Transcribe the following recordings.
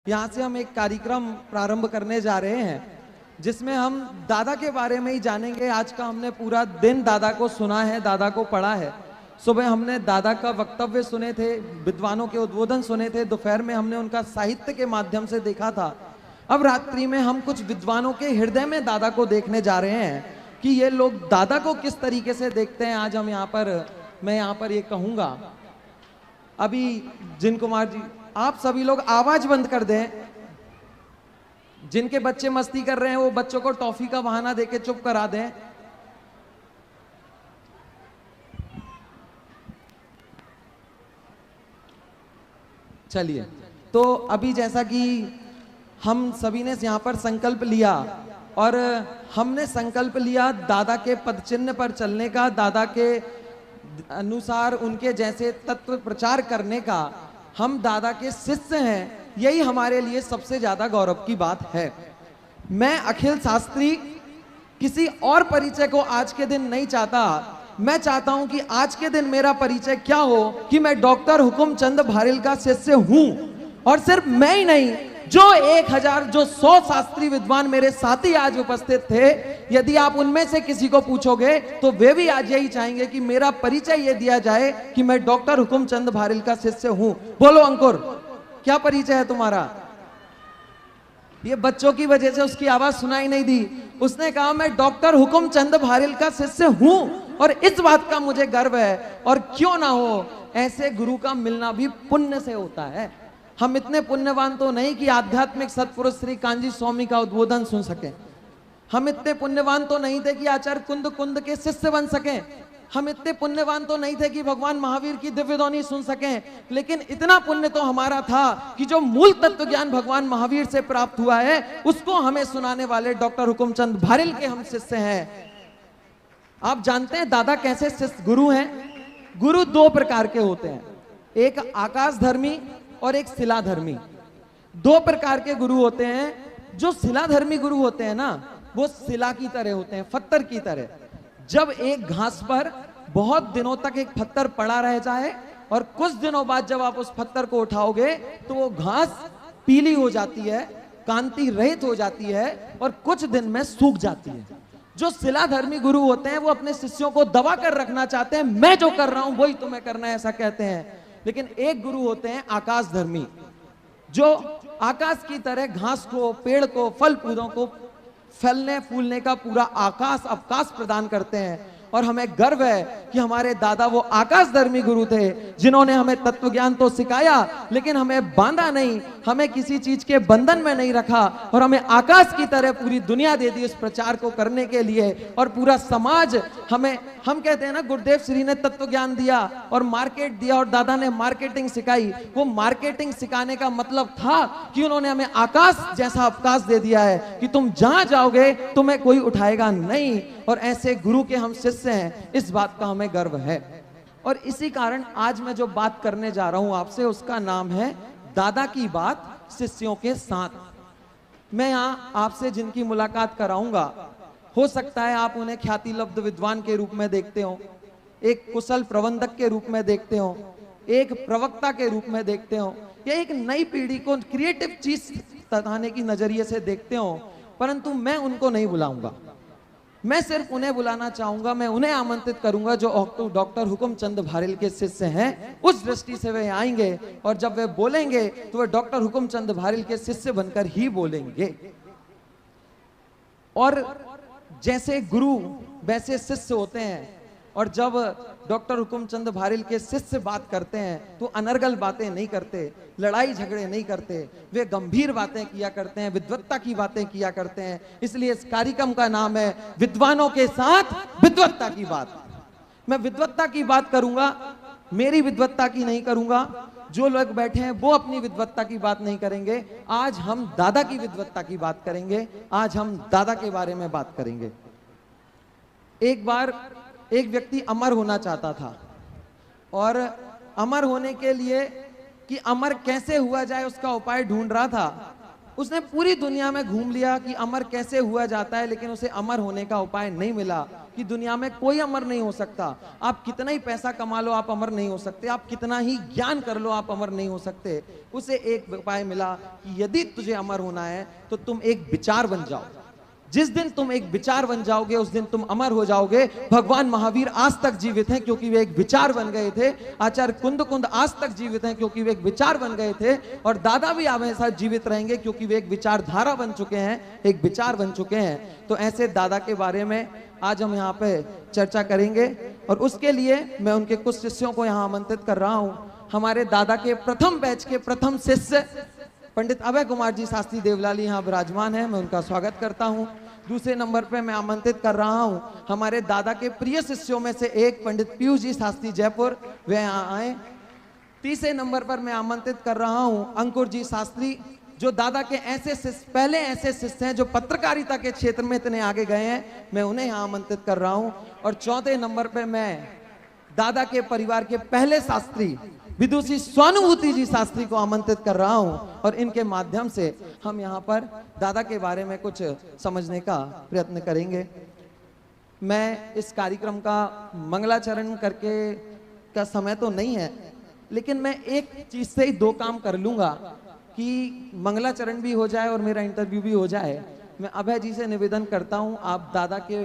यहाँ से हम एक कार्यक्रम प्रारंभ करने जा रहे हैं जिसमें हम दादा के बारे में ही जानेंगे। आज का हमने पूरा दिन दादा को सुना है, दादा को पढ़ा है। सुबह हमने दादा का वक्तव्य सुने थे, विद्वानों के उद्बोधन सुने थे, दोपहर में हमने उनका साहित्य के माध्यम से देखा था। अब रात्रि में हम कुछ विद्वानों के हृदय में दादा को देखने जा रहे हैं कि ये लोग दादा को किस तरीके से देखते हैं। आज हम मैं यहाँ पर ये कहूँगा, अभी जिन कुमार जी, आप सभी लोग आवाज बंद कर दें। जिनके बच्चे मस्ती कर रहे हैं वो बच्चों को टॉफी का बहाना देके चुप करा दें। चलिए, तो अभी जैसा कि हम सभी ने यहाँ पर संकल्प लिया और हमने संकल्प लिया दादा के पदचिन्ह पर चलने का, दादा के अनुसार उनके जैसे तत्व प्रचार करने का। हम दादा के शिष्य हैं, यही हमारे लिए सबसे ज्यादा गौरव की बात है। मैं अखिल शास्त्री किसी और परिचय को आज के दिन नहीं चाहता। मैं चाहता हूं कि आज के दिन मेरा परिचय क्या हो कि मैं डॉक्टर हुकुमचंद भारिल का शिष्य हूं। और सिर्फ मैं ही नहीं, जो 100 शास्त्री विद्वान मेरे साथी आज उपस्थित थे, यदि आप उनमें से किसी को पूछोगे तो वे भी आज यही चाहेंगे कि मेरा परिचय ये दिया जाए कि मैं डॉक्टर हुकुमचंद भारिल का शिष्य हूं। बोलो अंकुर, क्या परिचय है तुम्हारा? ये बच्चों की वजह से उसकी आवाज सुनाई नहीं दी। उसने कहा मैं डॉक्टर हुकुमचंद भारिल का शिष्य हूं और इस बात का मुझे गर्व है। और क्यों ना हो, ऐसे गुरु का मिलना भी पुण्य से होता है। हम इतने पुण्यवान तो नहीं कि आध्यात्मिक सत्पुरुष श्री कांजी स्वामी का उद्बोधन सुन सके। हम इतने पुण्यवान तो नहीं थे कि आचार्य कुंद के शिष्य बन सके। हम इतने पुण्यवान तो नहीं थे कि भगवान महावीर की दिव्यवाणी सुन सकें। लेकिन इतना पुण्य तो हमारा था कि जो मूल तत्व ज्ञान भगवान महावीर से प्राप्त हुआ है उसको हमें सुनाने वाले डॉक्टर हुकुमचंद भारिल के हम शिष्य हैं। आप जानते हैं दादा कैसे शिष्य गुरु हैं? गुरु दो प्रकार के होते हैं, एक आकाश धर्मी और एक शिलाधर्मी। दो प्रकार के गुरु होते हैं। जो शिलाधर्मी गुरु होते हैं ना, वो शिला की तरह होते हैं, पत्थर की तरह। जब एक घास पर बहुत दिनों तक एक पत्थर पड़ा रह जाए और कुछ दिनों बाद जब आप उस पत्थर को उठाओगे तो वो घास पीली हो जाती है, कांति रहित हो जाती है और कुछ दिन में सूख जाती है। जो शिलाधर्मी गुरु होते हैं वो अपने शिष्यों को दबा कर रखना चाहते हैं, मैं जो कर रहा हूं वही तुम्हें करना है, ऐसा कहते हैं। लेकिन एक गुरु होते हैं आकाश धर्मी, जो आकाश की तरह घास को, पेड़ को, फल पौधों को फैलने फूलने का पूरा आकाश अवकाश प्रदान करते हैं। और हमें गर्व है कि हमारे दादा वो आकाश धर्मी गुरु थे जिन्होंने हमें तत्व ज्ञान तो सिखाया लेकिन हमें बांधा नहीं, हमें किसी चीज के बंधन में नहीं रखा और हमें आकाश की तरह पूरी दुनिया दे दी इस प्रचार को करने के लिए। और पूरा समाज हम कहते हैं ना, गुरुदेव श्री ने तत्व ज्ञान दिया और मार्केट दिया और दादा ने मार्केटिंग सिखाई। वो मार्केटिंग सिखाने का मतलब था कि उन्होंने हमें आकाश जैसा अवकाश दे दिया है कि तुम जहां जाओगे तुम्हें कोई उठाएगा नहीं। और ऐसे गुरु के हम शिष्य हैं, इस बात का हमें गर्व है। और इसी कारण आज मैं जो बात करने जा रहा हूं आपसे, उसका नाम है दादा की बात शिष्यों के साथ। मैं यहां आपसे जिनकी मुलाकात कराऊंगा, हो सकता है आप उन्हें ख्याति लब्ध विद्वान के रूप में देखते हो, एक कुशल प्रबंधक के रूप में देखते हो, एक प्रवक्ता के रूप में देखते हो, या एक नई पीढ़ी को क्रिएटिव चीज बताने की नजरिए से देखते हो। परंतु मैं उनको नहीं बुलाऊंगा, मैं सिर्फ उन्हें बुलाना चाहूंगा, मैं उन्हें आमंत्रित करूंगा जो डॉक्टर हुकुमचंद भारिल के शिष्य हैं। उस दृष्टि से वे आएंगे और जब वे बोलेंगे तो वे डॉक्टर हुकुमचंद भारिल के शिष्य बनकर ही बोलेंगे। और जैसे गुरु वैसे शिष्य होते हैं। और जब डॉक्टर हुकुमचंद भारिल के शिष्य बात करते हैं तो अनर्गल बातें नहीं करते, लड़ाई झगड़े नहीं करते, वे गंभीर बातें किया करते हैं, विद्वत्ता की बातें किया करते हैं। इसलिए इस कार्यक्रम का नाम है विद्वानों के साथ विद्वत्ता की बात। मैं विद्वत्ता की बात करूंगा, मेरी विद्वत्ता की नहीं करूंगा। जो लोग बैठे हैं वो अपनी विद्वत्ता की बात नहीं करेंगे। आज हम दादा की विद्वत्ता की बात करेंगे, आज हम दादा के बारे में बात करेंगे। एक बार एक व्यक्ति अमर होना चाहता था और अमर होने के लिए कि अमर कैसे हुआ जाए उसका उपाय ढूंढ रहा था। उसने पूरी दुनिया में घूम लिया कि अमर कैसे हुआ जाता है, लेकिन उसे अमर होने का उपाय नहीं मिला कि दुनिया में कोई अमर नहीं हो सकता। आप कितना ही पैसा कमा लो आप अमर नहीं हो सकते, आप कितना ही ज्ञान कर लो आप अमर नहीं हो सकते। उसे एक उपाय मिला कि यदि तुझे अमर होना है तो तुम एक विचार बन जाओ। जिस दिन तुम एक विचार बन जाओगे उस दिन तुम अमर हो जाओगे। भगवान महावीर आज तक जीवित हैं क्योंकि वे एक विचार बन गए थे। आचार्य कुंद आज तक जीवित हैं क्योंकि वे एक विचार बन गए थे। और दादा भी हमेशा जीवित रहेंगे क्योंकि वे एक विचारधारा बन चुके हैं, एक विचार बन चुके हैं। तो ऐसे दादा के बारे में आज हम यहाँ पे चर्चा करेंगे और उसके लिए मैं उनके कुछ शिष्यों को यहाँ आमंत्रित कर रहा हूँ। हमारे दादा के प्रथम बैच के प्रथम शिष्य पंडित अभय कुमार जी शास्त्री देवलाली यहाँ विराजमान है, मैं उनका स्वागत करता हूँ। दूसरे नंबर पे मैं आमंत्रित कर रहा हूँ हमारे दादा के प्रिय शिष्यों में से एक पंडित पीयूष जी शास्त्री जयपुर, वे यहाँ आए। तीसरे नंबर पर मैं आमंत्रित कर रहा हूँ अंकुर जी शास्त्री, जो दादा के ऐसे शिष्य, पहले ऐसे शिष्य हैं जो पत्रकारिता के क्षेत्र में इतने आगे गए हैं, मैं उन्हें यहाँ आमंत्रित कर रहा हूँ। और चौथे नंबर पे मैं दादा के परिवार के पहले शास्त्री विदुषी स्वानुभूति जी शास्त्री को आमंत्रित कर रहा हूं और इनके माध्यम से हम यहाँ पर दादा के बारे में कुछ समझने का प्रयत्न करेंगे। मैं इस कार्यक्रम का मंगलाचरण करके का समय तो नहीं है, लेकिन मैं एक चीज से ही दो काम कर लूंगा कि मंगलाचरण भी हो जाए और मेरा इंटरव्यू भी हो जाए। मैं अभय जी से निवेदन करता हूं, आप दादा के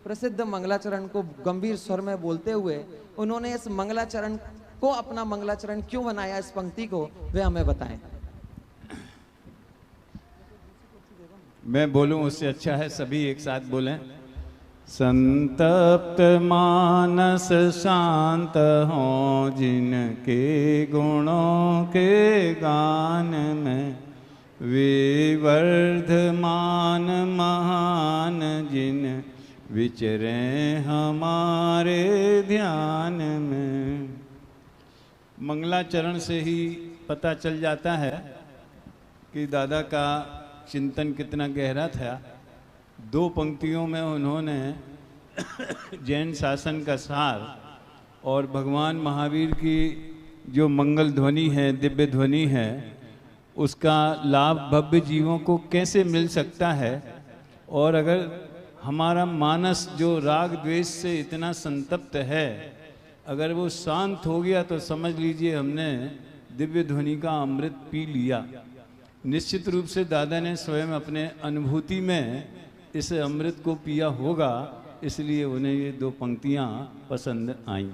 प्रसिद्ध मंगलाचरण को गंभीर स्वर में बोलते हुए उन्होंने इस मंगलाचरण को अपना मंगलाचरण क्यों बनाया, इस पंक्ति को वे हमें बताएं। मैं बोलूं उससे अच्छा है सभी एक साथ बोलें। संतप्त मानस शांत हो जिनके गुणों के गान में, वे वर्धमान महान जिन विचरे हमारे ध्यान में। मंगलाचरण से ही पता चल जाता है कि दादा का चिंतन कितना गहरा था। दो पंक्तियों में उन्होंने जैन शासन का सार और भगवान महावीर की जो मंगल ध्वनि है, दिव्य ध्वनि है, उसका लाभ भव्य जीवों को कैसे मिल सकता है। और अगर हमारा मानस जो राग द्वेष से इतना संतप्त है, अगर वो शांत हो गया तो समझ लीजिए हमने दिव्य ध्वनि का अमृत पी लिया। निश्चित रूप से दादा ने स्वयं अपने अनुभूति में इस अमृत को पिया होगा, इसलिए उन्हें ये दो पंक्तियाँ पसंद आईं।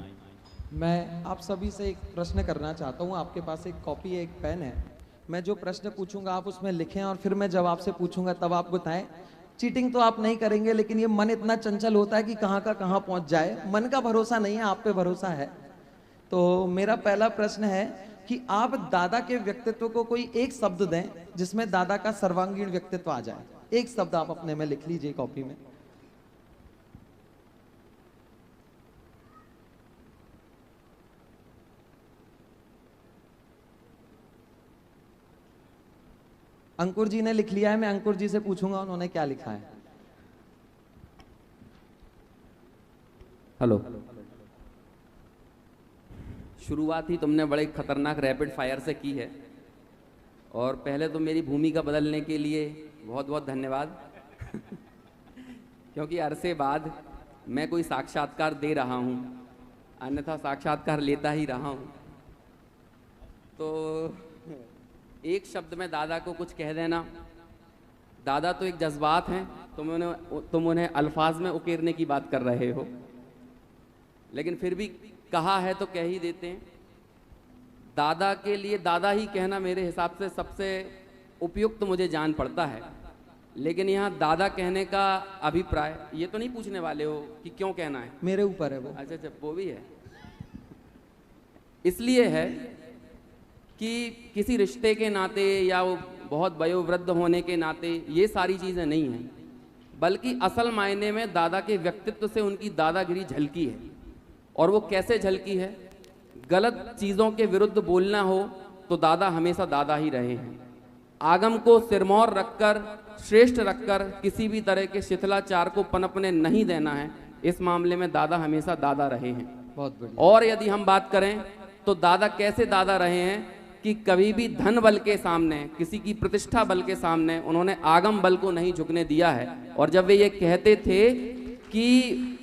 मैं आप सभी से एक प्रश्न करना चाहता हूँ। आपके पास एक कॉपी है, एक पेन है। मैं जो प्रश्न पूछूंगा आप उसमें लिखें और फिर मैं जब आपसे पूछूंगा तब आप बताएं। चीटिंग तो आप नहीं करेंगे, लेकिन ये मन इतना चंचल होता है कि कहाँ का कहाँ पहुंच जाए। मन का भरोसा नहीं है, आप पे भरोसा है। तो मेरा पहला प्रश्न है कि आप दादा के व्यक्तित्व को कोई एक शब्द दें जिसमें दादा का सर्वांगीण व्यक्तित्व आ जाए। एक शब्द आप अपने में लिख लीजिए कॉपी में। अंकुर जी ने लिख लिया है, मैं अंकुर जी से पूछूंगा उन्होंने क्या लिखा है। हेलो। शुरुआत ही तुमने बड़े खतरनाक रैपिड फायर से की है और पहले तो मेरी भूमिका बदलने के लिए बहुत बहुत धन्यवाद क्योंकि अरसे बाद मैं कोई साक्षात्कार दे रहा हूँ, अन्यथा साक्षात्कार लेता ही रहा हूँ। तो एक शब्द में दादा को कुछ कह देना। दादा तो एक जज्बात हैं, तुम उन्हें अल्फाज में उकेरने की बात कर रहे हो, लेकिन फिर भी कहा है तो कह ही देते हैं। दादा के लिए दादा ही कहना मेरे हिसाब से सबसे उपयुक्त मुझे जान पड़ता है। लेकिन यहाँ दादा कहने का अभिप्राय ये तो नहीं पूछने वाले हो कि क्यों कहना है, मेरे ऊपर है वो। अच्छा, वो भी है। इसलिए है कि किसी रिश्ते के नाते या वो बहुत वयोवृद्ध होने के नाते ये सारी चीज़ें नहीं हैं, बल्कि असल मायने में दादा के व्यक्तित्व से उनकी दादागिरी झलकी है। और वो कैसे झलकी है? गलत चीज़ों के विरुद्ध बोलना हो तो दादा हमेशा दादा ही रहे हैं। आगम को सिरमौर रखकर, श्रेष्ठ रखकर किसी भी तरह के शिथिलाचार को पनपने नहीं देना है। इस मामले में दादा हमेशा दादा रहे हैं। बहुत बढ़िया। और यदि हम बात करें तो दादा कैसे दादा रहे हैं कि कभी भी धन बल के सामने, किसी की प्रतिष्ठा बल के सामने उन्होंने आगम बल को नहीं झुकने दिया है। और जब वे ये कहते थे कि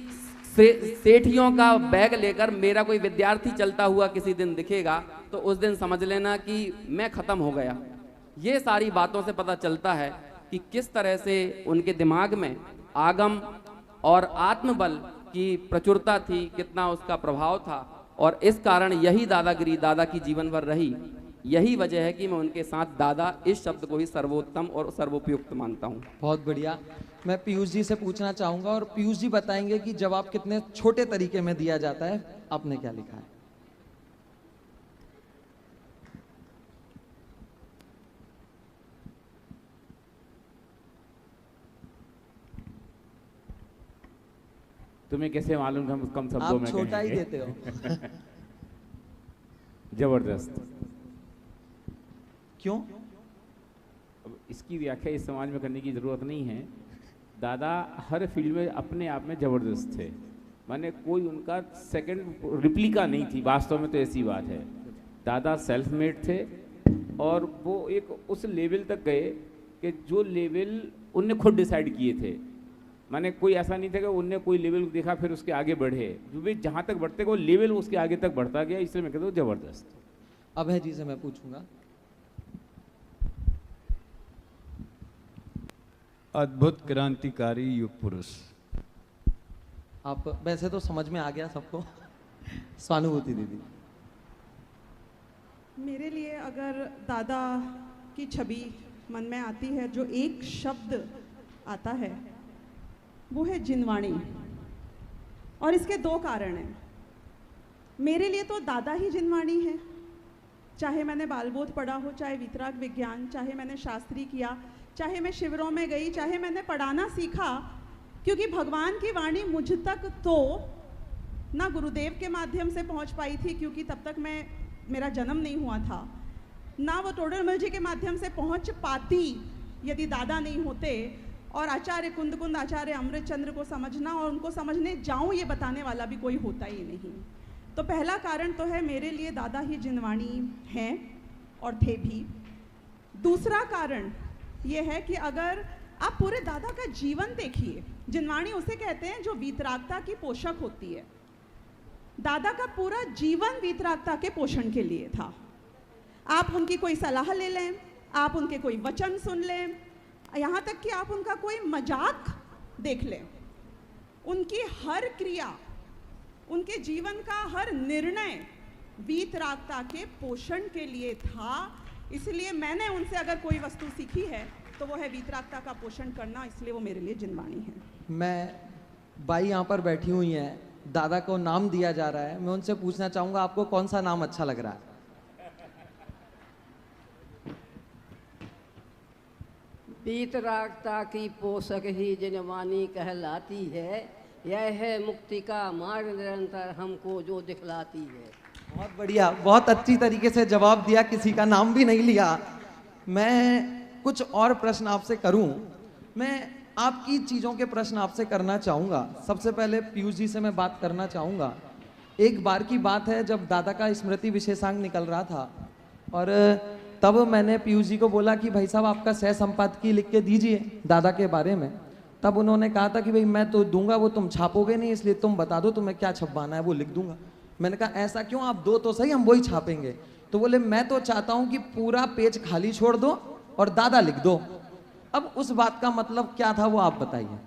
सेठियों का बैग लेकर मेरा कोई विद्यार्थी चलता हुआ किसी दिन दिखेगा तो उस दिन समझ लेना कि मैं खत्म हो गया। ये सारी बातों से पता चलता है कि किस तरह से उनके दिमाग में आगम और आत्मबल की प्रचुरता थी, कितना उसका प्रभाव था। और इस कारण यही दादागिरी दादा की जीवन भर रही। यही वजह है कि मैं उनके साथ दादा इस शब्द को ही सर्वोत्तम और सर्वोपयुक्त मानता हूँ। बहुत बढ़िया। मैं पीयूष जी से पूछना चाहूंगा और पीयूष जी बताएंगे कि जवाब कितने छोटे तरीके में दिया जाता है। आपने क्या लिखा है? तुम्हें कैसे मालूम हम कम शब्दों में आप छोटा ही कहेंगे? देते हो। जबरदस्त। क्यों? अब इसकी व्याख्या इस समाज में करने की जरूरत नहीं है। दादा हर फील्ड में अपने आप में जबरदस्त थे, माने कोई उनका सेकंड रिप्लिका नहीं थी। वास्तव में तो ऐसी बात है, दादा सेल्फ मेड थे और वो एक उस लेवल तक गए कि जो लेवल उनने खुद डिसाइड किए थे। माने कोई ऐसा नहीं था कि उनने कोई लेवल देखा फिर उसके आगे बढ़े, जो भी जहाँ तक बढ़ते वो लेवल उसके आगे तक बढ़ता गया। इसलिए मैं कहता हूँ जबरदस्त। अभय जी से मैं पूछूंगा। अद्भुत क्रांतिकारी युग पुरुष। आप वैसे तो समझ में आ गया सबको। स्वानुभूति दीदी। मेरे लिए अगर दादा की छवि मन में आती है, जो एक शब्द आता है वो है जिनवाणी। और इसके दो कारण हैं। मेरे लिए तो दादा ही जिनवाणी है। चाहे मैंने बालबोध पढ़ा हो, चाहे वितराग विज्ञान, चाहे मैंने शास्त्री किया, चाहे मैं शिविरों में गई, चाहे मैंने पढ़ाना सीखा, क्योंकि भगवान की वाणी मुझ तक तो ना गुरुदेव के माध्यम से पहुंच पाई थी, क्योंकि तब तक मेरा जन्म नहीं हुआ था, ना वो टोडरमल जी के माध्यम से पहुंच पाती यदि दादा नहीं होते। और आचार्य कुंद आचार्य अमृत चंद्र को समझना और उनको समझने जाऊं ये बताने वाला भी कोई होता ही नहीं। तो पहला कारण तो है मेरे लिए दादा ही जिनवाणी हैं और थे भी। दूसरा कारण ये है कि अगर आप पूरे दादा का जीवन देखिए, जिनवाणी उसे कहते हैं जो वीतरागता की पोषक होती है। दादा का पूरा जीवन वीतरागता के पोषण के लिए था। आप उनकी कोई सलाह ले लें, आप उनके कोई वचन सुन लें, यहाँ तक कि आप उनका कोई मजाक देख लें, उनकी हर क्रिया, उनके जीवन का हर निर्णय वीतरागता के पोषण के लिए था। इसलिए मैंने उनसे अगर कोई वस्तु सीखी है तो वो है वीतरागता का पोषण करना, इसलिए वो मेरे लिए जिनवाणी है। मैं बाई यहाँ पर बैठी हुई हैं, दादा को नाम दिया जा रहा है, मैं उनसे पूछना चाहूंगा आपको कौन सा नाम अच्छा लग रहा है? वीतरागता की पोषक ही जिनवाणी कहलाती है, यह है मुक्ति का मार्ग निरंतर हमको जो दिखलाती है। बहुत बढ़िया, बहुत अच्छी तरीके से जवाब दिया, किसी का नाम भी नहीं लिया। मैं कुछ और प्रश्न आपसे करूं, मैं आपकी चीज़ों के प्रश्न आपसे करना चाहूँगा। सबसे पहले पीयूष जी से मैं बात करना चाहूँगा। एक बार की बात है जब दादा का स्मृति विशेषांक निकल रहा था और तब मैंने पीयूष जी को बोला कि भाई साहब आपका सह संपादकीय लिख के दीजिए दादा के बारे में। तब उन्होंने कहा था कि भाई मैं तो दूंगा, वो तुम छापोगे नहीं, इसलिए तुम बता दो तुम्हें क्या छपवाना है, वो लिख दूंगा। मैंने कहा ऐसा क्यों, आप दो तो सही, हम वही छापेंगे। तो बोले मैं तो चाहता हूं कि पूरा पेज खाली छोड़ दो और दादा लिख दो। अब उस बात का मतलब क्या था वो आप बताइए।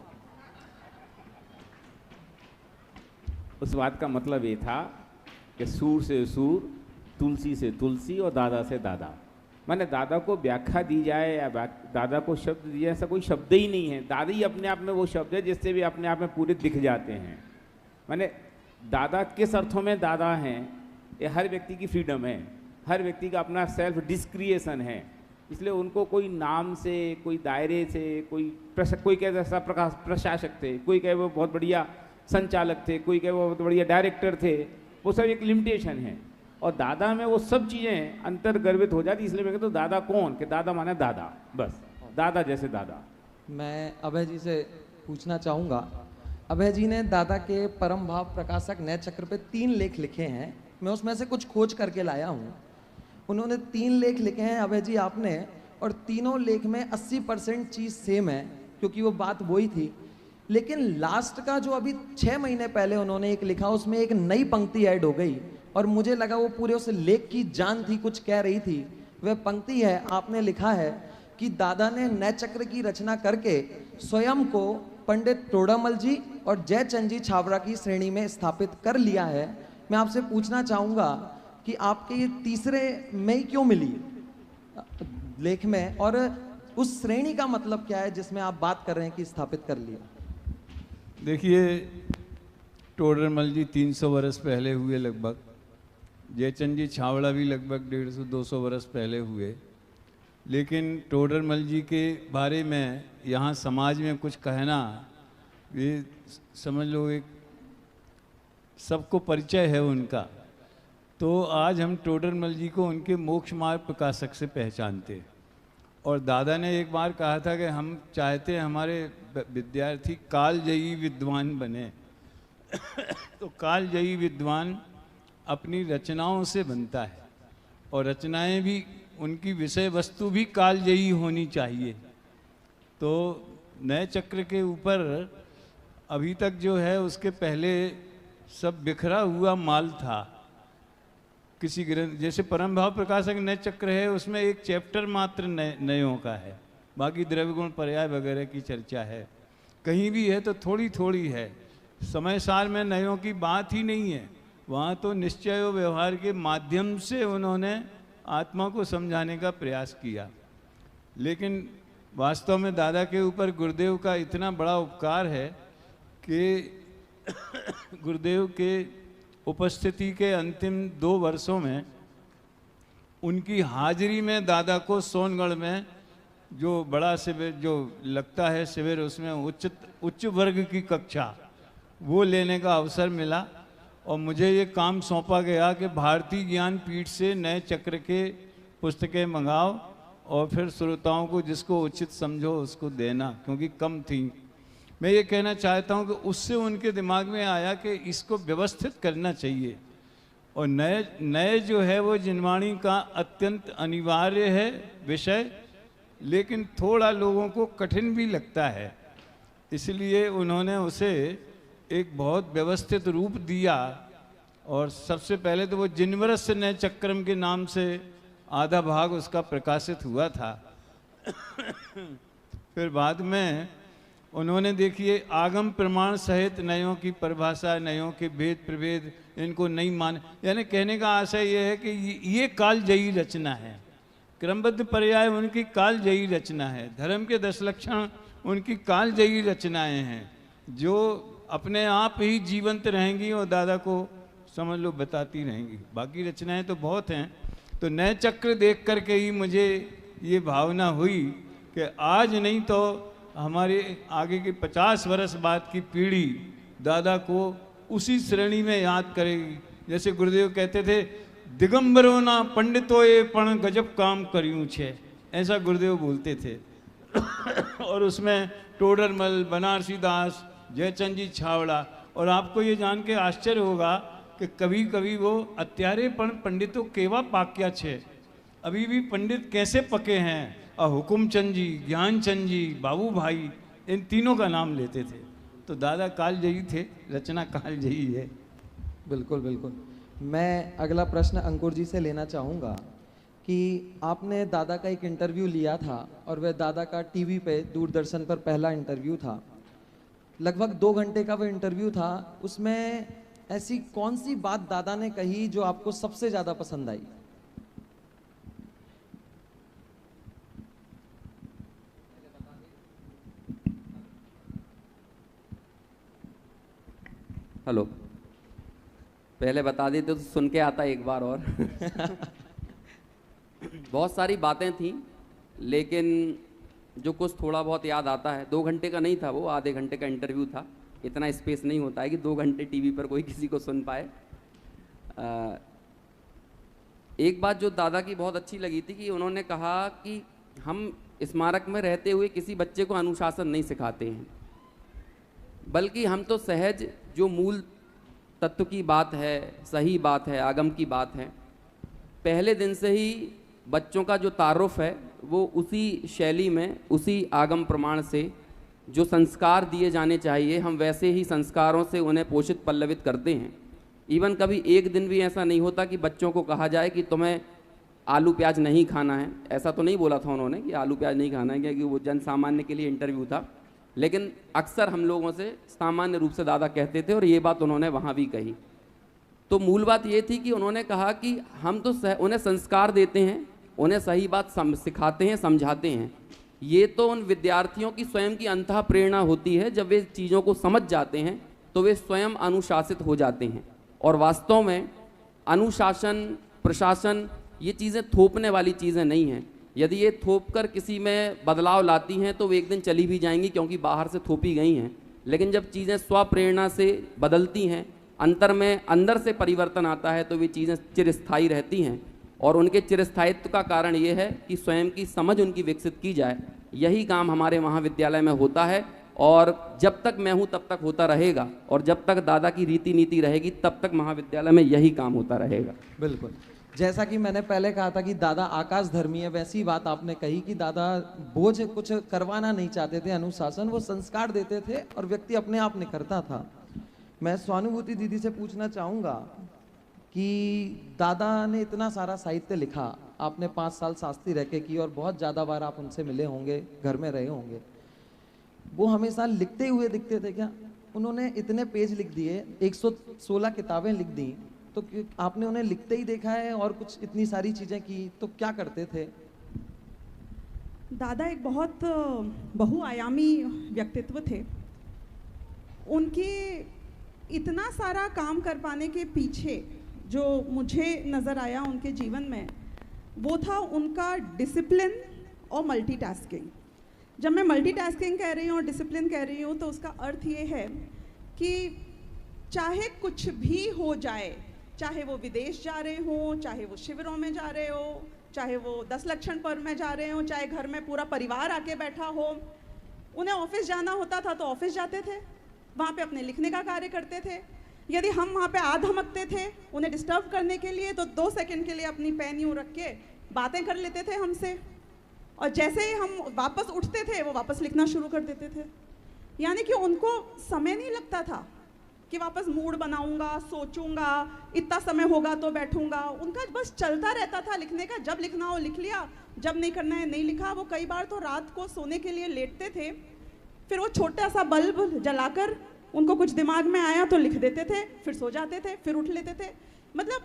उस बात का मतलब ये था कि सूर से सूर, तुलसी से तुलसी और दादा से दादा। माने दादा को व्याख्या दी जाए या दादा को शब्द दिया, ऐसा कोई शब्द ही नहीं है। दादा ही अपने आप में वो शब्द है जिससे भी अपने आप में पूरे दिख जाते हैं। माने दादा किस अर्थों में दादा हैं, ये हर व्यक्ति की फ्रीडम है, हर व्यक्ति का अपना सेल्फ डिस्क्रिएशन है। इसलिए उनको कोई नाम से, कोई दायरे से, कोई कहे ऐसा प्रशासक थे, कोई कहे वो बहुत बढ़िया संचालक थे, कोई कहे वो बहुत बढ़िया डायरेक्टर थे, वो सब एक लिमिटेशन है। और दादा में वो सब चीज़ें अंतर्गर्भित हो जाती। इसलिए मैं कहता हूँ दादा कौन, कि दादा माने दादा, बस दादा जैसे दादा। मैं अभय जी से पूछना चाहूँगा। अभय जी ने दादा के परम भाव प्रकाशक नए चक्र पे 3 लेख लिखे हैं, मैं उसमें से कुछ खोज करके लाया हूँ। उन्होंने 3 लेख लिखे हैं अभय जी आपने, और तीनों लेख में 80% चीज़ सेम है, क्योंकि वो बात वही थी। लेकिन लास्ट का जो अभी 6 महीने पहले उन्होंने एक लिखा, उसमें एक नई पंक्ति ऐड हो गई और मुझे लगा वो पूरे उस लेख की जान थी, कुछ कह रही थी। वह पंक्ति है, आपने लिखा है कि दादा ने नए चक्र की रचना करके स्वयं को पंडित तोड़ामल जी और जयचंद जी छाबड़ा की श्रेणी में स्थापित कर लिया है। मैं आपसे पूछना चाहूँगा कि आपके ये तीसरे में ही क्यों मिली लेख में, और उस श्रेणी का मतलब क्या है जिसमें आप बात कर रहे हैं कि स्थापित कर लिया? देखिए, तोड़रमल जी 300 वर्ष पहले हुए लगभग, जयचंद जी छावड़ा भी लगभग 150-200 वर्ष पहले हुए। लेकिन तोड़रमल जी के बारे में यहाँ समाज में कुछ कहना, ये समझ लो एक सबको परिचय है उनका। तो आज हम तोड़रमल जी को उनके मोक्ष मार्ग प्रकाशक से पहचानते। और दादा ने एक बार कहा था कि हम चाहते हैं हमारे विद्यार्थी कालजयी विद्वान बने। तो कालजयी विद्वान अपनी रचनाओं से बनता है, और रचनाएं भी, उनकी विषय वस्तु भी कालजयी होनी चाहिए। तो नए चक्र के ऊपर अभी तक जो है, उसके पहले सब बिखरा हुआ माल था। किसी ग्रंथ जैसे परम भाव प्रकाशक नए चक्र है, उसमें एक चैप्टर मात्र नयों का है, बाकी द्रव्य गुण पर्याय वगैरह की चर्चा है। कहीं भी है तो थोड़ी थोड़ी है, समय सार में नयों की बात ही नहीं है। वहाँ तो निश्चय और व्यवहार के माध्यम से उन्होंने आत्मा को समझाने का प्रयास किया। लेकिन वास्तव में दादा के ऊपर गुरुदेव का इतना बड़ा उपकार है कि गुरुदेव के उपस्थिति के अंतिम 2 वर्षों में उनकी हाजिरी में दादा को सोनगढ़ में जो बड़ा शिविर जो लगता है शिविर, उसमें उच्च वर्ग की कक्षा वो लेने का अवसर मिला। और मुझे ये काम सौंपा गया कि भारतीय ज्ञान पीठ से नए चक्र के पुस्तकें मंगाओ और फिर श्रोताओं को जिसको उचित समझो उसको देना, क्योंकि कम थी। मैं ये कहना चाहता हूँ कि उससे उनके दिमाग में आया कि इसको व्यवस्थित करना चाहिए। और नए जो है वो जिनवाणी का अत्यंत अनिवार्य है विषय, लेकिन थोड़ा लोगों को कठिन भी लगता है। इसलिए उन्होंने उसे एक बहुत व्यवस्थित रूप दिया। और सबसे पहले तो वो जिनवरस नए चक्रम के नाम से आधा भाग उसका प्रकाशित हुआ था। फिर बाद में उन्होंने देखिए आगम प्रमाण सहित नयों की परिभाषा, नयों के भेद प्रभेद, इनको नहीं मान, यानी कहने का आशय ये है कि ये कालजयी रचना है। क्रमबद्ध पर्याय उनकी कालजयी रचना है। धर्म के 10 लक्षण उनकी कालजयी रचनाएं हैं, जो अपने आप ही जीवंत रहेंगी और दादा को समझ लो बताती रहेंगी। बाकी रचनाएं तो बहुत हैं। तो नए चक्र देख करके ही मुझे ये भावना हुई कि आज नहीं तो हमारे आगे की 50 वर्ष बाद की पीढ़ी दादा को उसी श्रेणी में याद करेगी। जैसे गुरुदेव कहते थे, दिगंबरो ना पंडितो ये पण गजब काम करियूं छे, ऐसा गुरुदेव बोलते थे। और उसमें तोड़रमल, बनारसी दास, जयचंद जी छावड़ा। और आपको ये जान के आश्चर्य होगा कि कभी कभी वो अत्यारे पंडितों केवा पाक्या छे, अभी भी पंडित कैसे पके हैं। और हुकुमचंद जी, ज्ञानचंद जी, बाबू भाई, इन तीनों का नाम लेते थे। तो दादा कालजयी थे, रचना कालजयी है। बिल्कुल बिल्कुल। मैं अगला प्रश्न अंकुर जी से लेना चाहूँगा कि आपने दादा का एक इंटरव्यू लिया था और वह दादा का टीवी पे दूरदर्शन पर पहला इंटरव्यू था। लगभग 2 घंटे का वो इंटरव्यू था। उसमें ऐसी कौन सी बात दादा ने कही जो आपको सबसे ज़्यादा पसंद आई? हेलो, पहले बता देते तो सुन के आता एक बार और। बहुत सारी बातें थी, लेकिन जो कुछ थोड़ा बहुत याद आता है, 2 घंटे का नहीं था वो, आधे घंटे का इंटरव्यू था। इतना स्पेस नहीं होता है कि 2 घंटे टीवी पर कोई किसी को सुन पाए। एक बात जो दादा की बहुत अच्छी लगी थी कि उन्होंने कहा कि हम स्मारक में रहते हुए किसी बच्चे को अनुशासन नहीं सिखाते हैं, बल्कि हम तो सहज जो मूल तत्व की बात है, सही बात है, आगम की बात है, पहले दिन से ही बच्चों का जो तारुफ है वो उसी शैली में, उसी आगम प्रमाण से जो संस्कार दिए जाने चाहिए, हम वैसे ही संस्कारों से उन्हें पोषित पल्लवित करते हैं। इवन कभी एक दिन भी ऐसा नहीं होता कि बच्चों को कहा जाए कि तुम्हें आलू प्याज नहीं खाना है। ऐसा तो नहीं बोला था उन्होंने कि आलू प्याज नहीं खाना है, क्योंकि वो जन सामान्य के लिए इंटरव्यू था, लेकिन अक्सर हम लोगों से सामान्य रूप से दादा कहते थे और ये बात उन्होंने वहाँ भी कही। तो मूल बात ये थी कि उन्होंने कहा कि हम तो उन्हें संस्कार देते हैं, उन्हें सही बात सिखाते हैं, समझाते हैं। ये तो उन विद्यार्थियों की स्वयं की अंतः प्रेरणा होती है। जब वे चीज़ों को समझ जाते हैं तो वे स्वयं अनुशासित हो जाते हैं। और वास्तव में अनुशासन, प्रशासन, ये चीज़ें थोपने वाली चीज़ें नहीं हैं। यदि ये थोप कर किसी में बदलाव लाती हैं तो वे एक दिन चली भी जाएंगी, क्योंकि बाहर से थोपी गई हैं। लेकिन जब चीज़ें स्वप्रेरणा से बदलती हैं, अंदर से परिवर्तन आता है, तो वे चीज़ें चिरस्थायी रहती हैं। और उनके चिरस्थायित्व का कारण ये है कि स्वयं की समझ उनकी विकसित की जाए। यही काम हमारे महाविद्यालय में होता है, और जब तक मैं हूँ तब तक होता रहेगा, और जब तक दादा की रीति नीति रहेगी तब तक महाविद्यालय में यही काम होता रहेगा। बिल्कुल, जैसा कि मैंने पहले कहा था कि दादा आकाश धर्मी है, वैसी बात आपने कही कि दादा बोझ कुछ करवाना नहीं चाहते थे, अनुशासन, वो संस्कार देते थे और व्यक्ति अपने आप निखरता था। मैं स्वानुभूति दीदी से पूछना चाहूँगा कि दादा ने इतना सारा साहित्य लिखा, आपने 5 साल शास्त्री रह के की और बहुत ज़्यादा बार आप उनसे मिले होंगे, घर में रहे होंगे, वो हमेशा लिखते हुए दिखते थे क्या? उन्होंने इतने पेज लिख दिए, 116 किताबें लिख दी, तो आपने उन्हें लिखते ही देखा है और कुछ इतनी सारी चीज़ें की, तो क्या करते थे? दादा एक बहुत बहुआयामी व्यक्तित्व थे। उनके इतना सारा काम कर पाने के पीछे जो मुझे नज़र आया उनके जीवन में, वो था उनका डिसिप्लिन और मल्टीटास्किंग। जब मैं मल्टीटास्किंग कह रही हूँ और डिसिप्लिन कह रही हूँ तो उसका अर्थ ये है कि चाहे कुछ भी हो जाए, चाहे वो विदेश जा रहे हो, चाहे वो शिविरों में जा रहे हो, चाहे वो 10 लक्षण पर्व में जा रहे हो, चाहे घर में पूरा परिवार आके बैठा हो, उन्हें ऑफिस जाना होता था तो ऑफिस जाते थे, वहाँ पे अपने लिखने का कार्य करते थे। यदि हम वहाँ पे धमकते थे उन्हें डिस्टर्ब करने के लिए, तो 2 सेकंड के लिए अपनी पेन यूँ रख के बातें कर लेते थे हमसे, और जैसे ही हम वापस उठते थे वो वापस लिखना शुरू कर देते थे। यानी कि उनको समय नहीं लगता था कि वापस मूड बनाऊंगा, सोचूंगा, इतना समय होगा तो बैठूंगा। उनका बस चलता रहता था लिखने का। जब लिखना हो लिख लिया, जब नहीं करना है नहीं लिखा। वो कई बार तो रात को सोने के लिए लेटते थे, फिर वो छोटा सा बल्ब जलाकर उनको कुछ दिमाग में आया तो लिख देते थे, फिर सो जाते थे, फिर उठ लेते थे। मतलब